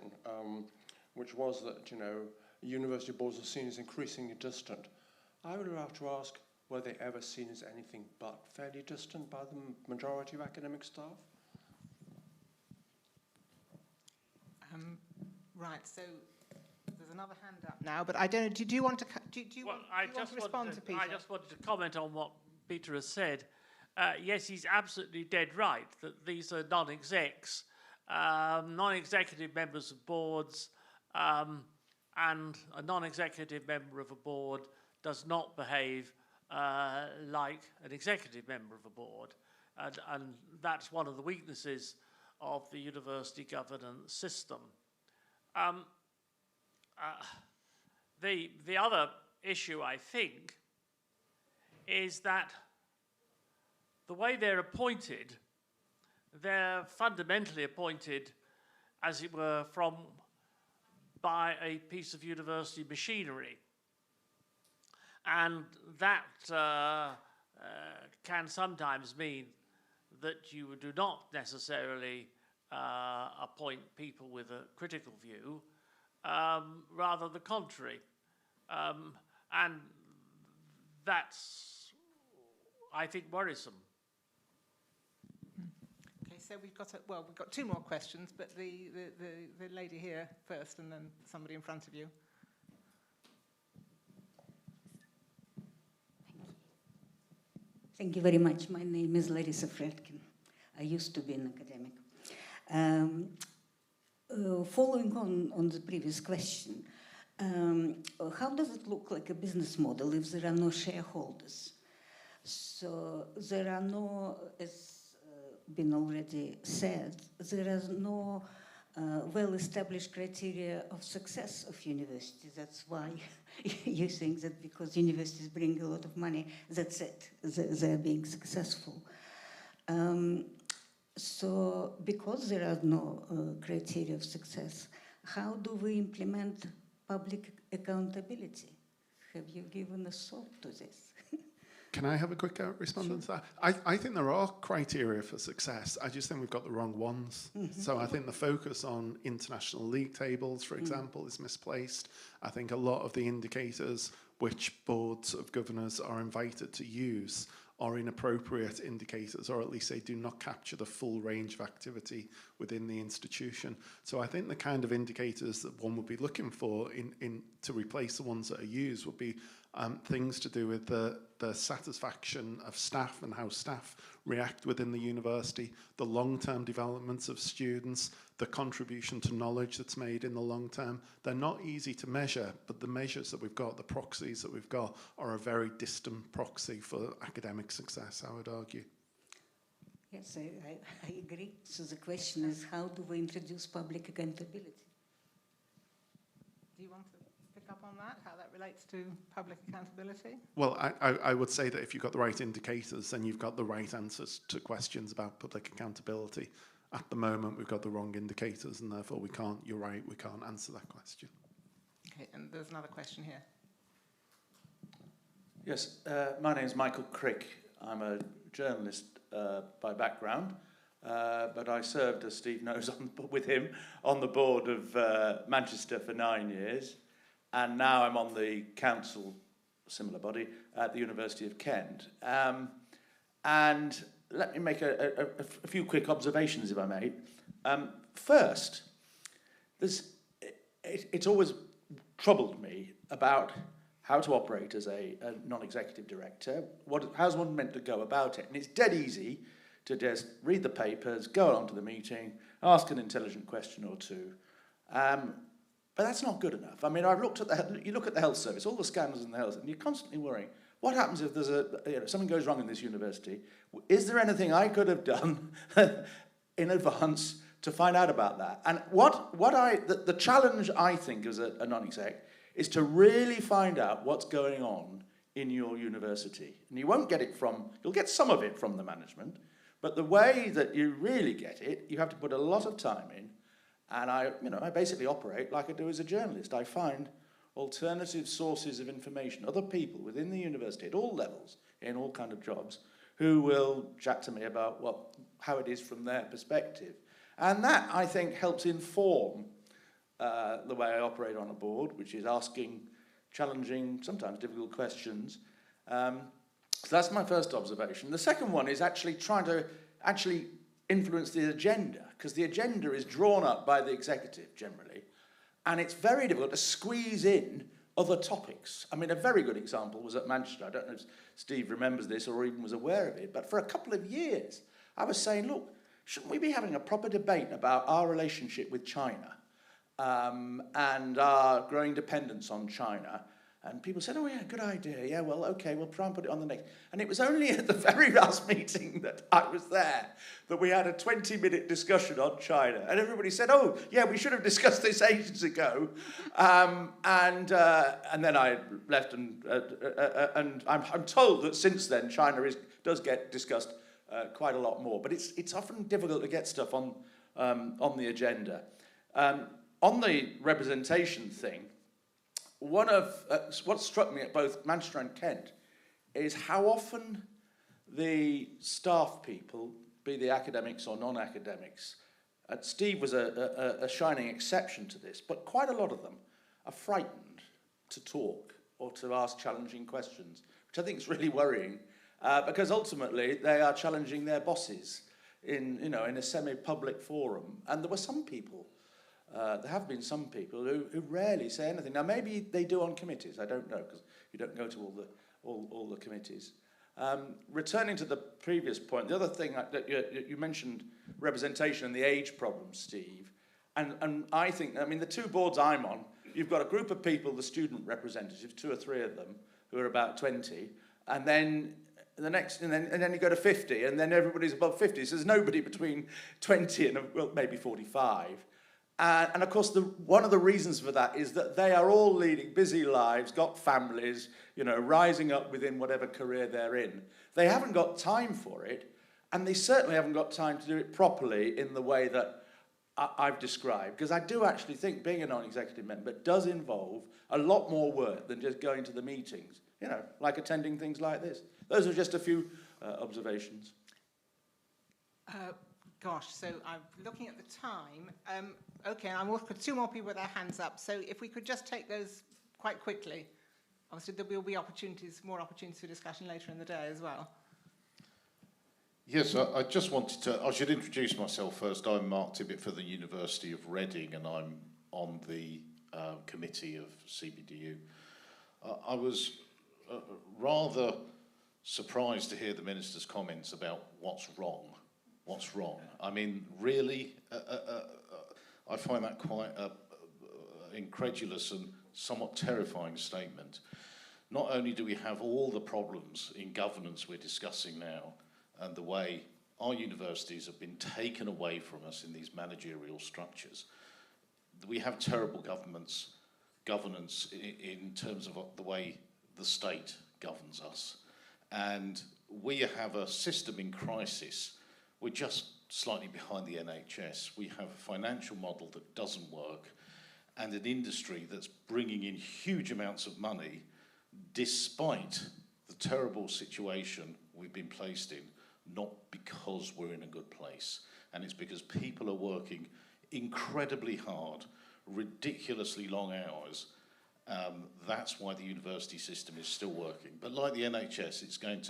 which was that, you know, university boards are seen as increasingly distant. I would like to ask, were they ever seen as anything but fairly distant by the majority of academic staff? Right, so there's another hand up now, but I don't know, do you want to, do you want to respond to Peter? I just wanted to comment on what Peter has said. Yes, he's absolutely dead right that these are non-execs, non-executive members of boards, and a non-executive member of a board does not behave like an executive member of a board. And that's one of the weaknesses of the university governance system. The other issue, I think, is that the way they're appointed, they're fundamentally appointed, as it were, by a piece of university machinery. And that can sometimes mean that you do not necessarily appoint people with a critical view, rather the contrary. And that's, I think, worrisome. Okay, so we've got two more questions, but the lady here first, and then somebody in front of you. Thank you very much. My name is Larissa Fredkin. I used to be an academic. Following on the previous question, how does it look like a business model if there are no shareholders? So there are no, as been already said, there is no well-established criteria of success of universities. That's why you think that because universities bring a lot of money, that's it, they're being successful. So because there are no criteria of success, how do we implement public accountability? Have you given a thought to this? Can I have a quick response to that? I think there are criteria for success. I just think we've got the wrong ones. Mm-hmm. So I think the focus on international league tables, for example, is misplaced. I think a lot of the indicators which boards of governors are invited to use are inappropriate indicators, or at least they do not capture the full range of activity within the institution. So I think the kind of indicators that one would be looking for in to replace the ones that are used would be things to do with the satisfaction of staff and how staff react within the university, the long-term developments of students, the contribution to knowledge that's made in the long term. They're not easy to measure, but the measures that we've got, the proxies that we've got, are a very distant proxy for academic success, I would argue. Yes, I agree. So the question is, how do we introduce public accountability? Do you want to pick up on that, how that relates to public accountability? Well, I would say that if you've got the right indicators, then you've got the right answers to questions about public accountability. At the moment, we've got the wrong indicators, and therefore we can't, you're right, we can't answer that question. Okay, and there's another question here. Yes, my name is Michael Crick. I'm a journalist by background, but I served, as Steve knows, with him on the board of Manchester for 9 years, and now I'm on the council, similar body, at the University of Kent. And let me make a few quick observations, if I may. First, it's always troubled me about how to operate as a non-executive director. How's one meant to go about it? And it's dead easy to just read the papers, go along to the meeting, ask an intelligent question or two. But that's not good enough. I mean, I've looked at you look at the health service, all the scandals in the health, and you're constantly worrying, what happens if there's something goes wrong in this university? Is there anything I could have done in advance to find out about that? And the challenge, I think, as a non-exec, is to really find out what's going on in your university. And you won't get it you'll get some of it from the management, but the way that you really get it, you have to put a lot of time in. And I basically operate like I do as a journalist. I find alternative sources of information, other people within the university at all levels, in all kind of jobs, who will chat to me about how it is from their perspective. And that, I think, helps inform the way I operate on a board, which is asking challenging, sometimes difficult questions. So that's my first observation. The second one is actually trying to influence the agenda, because the agenda is drawn up by the executive generally, and it's very difficult to squeeze in other topics. I mean, a very good example was at Manchester. I don't know if Steve remembers this or even was aware of it, but for a couple of years, I was saying, look, shouldn't we be having a proper debate about our relationship with China and our growing dependence on China? And people said, oh, yeah, good idea. Yeah, well, OK, we'll try and put it on the next. And it was only at the very last meeting that I was there that we had a 20-minute discussion on China. And everybody said, oh, yeah, we should have discussed this ages ago. And then I left, and I'm told that since then China does get discussed quite a lot more. But it's often difficult to get stuff on the agenda. On the representation thing, one of what struck me at both Manchester and Kent is how often the staff people, be they academics or non-academics, Steve was a shining exception to this, but quite a lot of them are frightened to talk or to ask challenging questions, which I think is really worrying, because ultimately they are challenging their bosses in a semi-public forum. And there were some people. There have been some people who rarely say anything. Now, maybe they do on committees. I don't know, because you don't go to all the committees. Returning to the previous point, the other thing that you mentioned, representation and the age problem, Steve. And I think, I mean, the two boards I'm on, you've got a group of people, the student representatives, 2 or 3 of them, who are about 20, and then the next, and then you go to 50, and then everybody's above 50. So there's nobody between 20 and maybe 45. And of course, one of the reasons for that is that they are all leading busy lives, got families, rising up within whatever career they're in. They haven't got time for it, and they certainly haven't got time to do it properly in the way that I've described, because I do actually think being a non-executive member does involve a lot more work than just going to the meetings, like attending things like this. Those are just a few observations. Gosh, so I'm looking at the time. OK, and I've got 2 more people with their hands up. So if we could just take those quite quickly. Obviously, there will be more opportunities for discussion later in the day as well. Yes, I just wanted I should introduce myself first. I'm Mark Tibbett for the University of Reading, and I'm on the committee of CBDU. I was rather surprised to hear the Minister's comments about what's wrong. What's wrong? I mean, really, I find that quite an incredulous and somewhat terrifying statement. Not only do we have all the problems in governance we're discussing now, and the way our universities have been taken away from us in these managerial structures, we have terrible governance in terms of the way the state governs us. And we have a system in crisis. We're just slightly behind the NHS. We have a financial model that doesn't work and an industry that's bringing in huge amounts of money despite the terrible situation we've been placed in, not because we're in a good place. And it's because people are working incredibly hard, ridiculously long hours. That's why the university system is still working. But like the NHS, it's going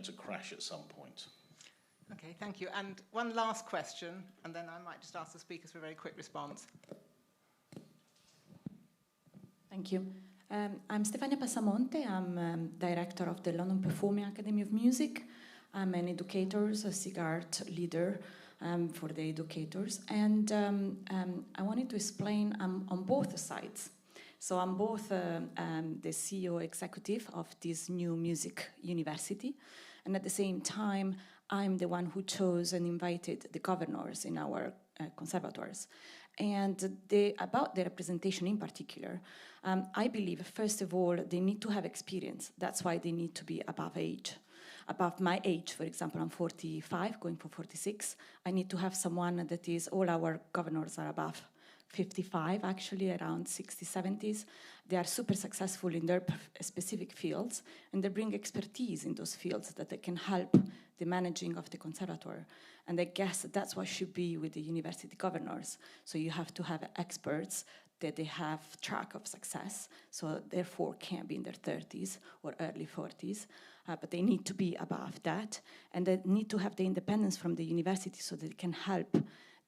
to crash at some point. Okay, thank you. And one last question, and then I might just ask the speakers for a very quick response. Thank you. I'm Stefania Passamonte. I'm director of the London Performing Academy of Music. I'm an educators, a SIG art leader for the educators. And I wanted to explain I'm on both sides. So I'm both the CEO executive of this new music university. And at the same time, I'm the one who chose and invited the governors in our conservatoires. And about the representation in particular, I believe, first of all, they need to have experience. That's why they need to be above age. Above my age, for example, I'm 45, going for 46. I need to have someone that is, all our governors are above 55, actually, around 60s, 70s. They are super successful in their specific fields, and they bring expertise in those fields that they can help the managing of the conservatoire. And I guess that's what should be with the university governors. So you have to have experts that they have track of success, so therefore can't be in their 30s or early 40s, but they need to be above that, and they need to have the independence from the university so that they can help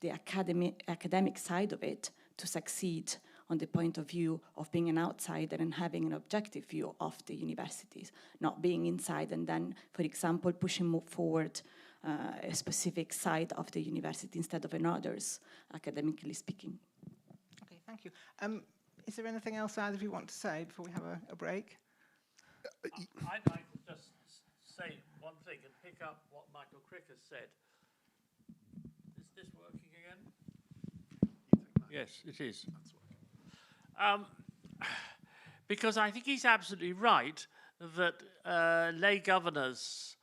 the academic side of it to succeed on the point of view of being an outsider and having an objective view of the universities, not being inside and then, for example, pushing forward a specific side of the university instead of another's, academically speaking. Okay, thank you. Is there anything else either of you want to say before we have a break? I'd like to just say one thing and pick up what Michael Crick has said. Is this working again? Yes, it is. Because I think he's absolutely right that lay governors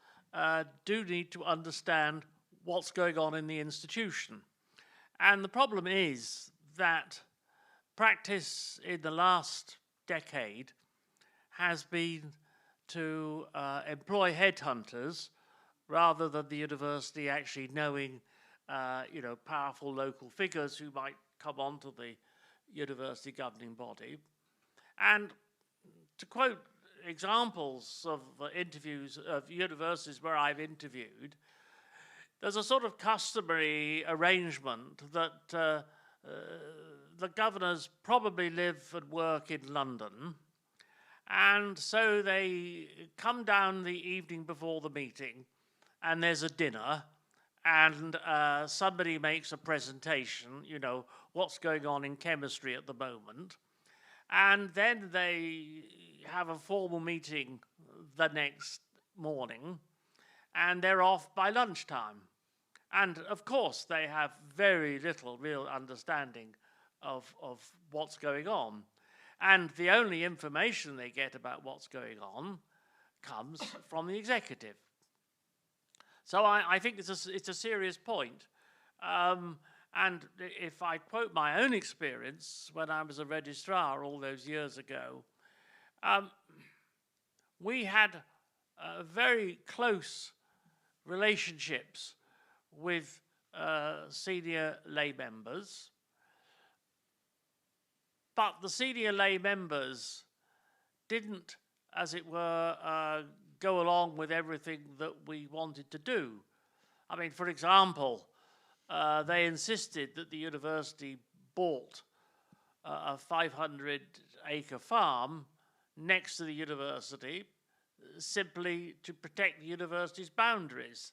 do need to understand what's going on in the institution. And the problem is that practice in the last decade has been to employ headhunters rather than the university actually knowing powerful local figures who might come onto the university governing body. And to quote examples of interviews of universities where I've interviewed, there's a sort of customary arrangement that the governors probably live and work in London, and so they come down the evening before the meeting and there's a dinner and somebody makes a presentation, what's going on in chemistry at the moment, and then they have a formal meeting the next morning and they're off by lunchtime. And of course they have very little real understanding of what's going on. And the only information they get about what's going on comes from the executive. So I think it's a serious point. And if I quote my own experience when I was a registrar all those years ago, we had very close relationships with senior lay members. But the senior lay members didn't, as it were, go along with everything that we wanted to do. I mean, for example, they insisted that the university bought a 500-acre farm next to the university simply to protect the university's boundaries.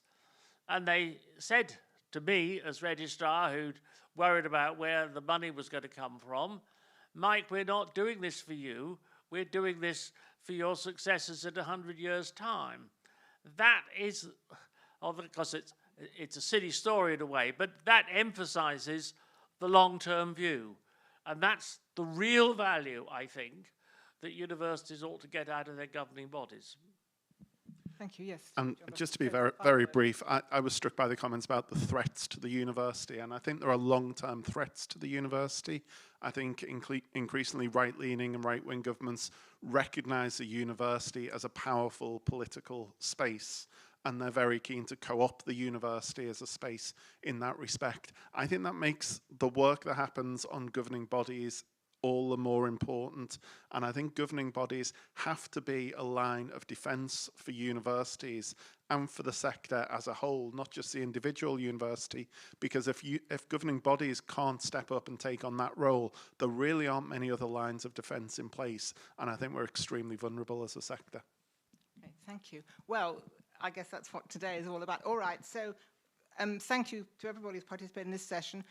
And they said to me, as registrar, who'd worried about where the money was going to come from, Mike, we're not doing this for you. We're doing this for your successors in 100 years' time. That is, because it's a silly story in a way, but that emphasizes the long-term view. And that's the real value, I think, that universities ought to get out of their governing bodies. Thank you, yes. Just to be very, very brief, I was struck by the comments about the threats to the university, and I think there are long-term threats to the university. I think increasingly right-leaning and right-wing governments recognise the university as a powerful political space, and they're very keen to co-opt the university as a space in that respect. I think that makes the work that happens on governing bodies all the more important, and I think governing bodies have to be a line of defence for universities and for the sector as a whole, not just the individual university, because if governing bodies can't step up and take on that role, there really aren't many other lines of defence in place, and I think we're extremely vulnerable as a sector. Okay, thank you. Well, I guess that's what today is all about. All right, so thank you to everybody who's participated in this session.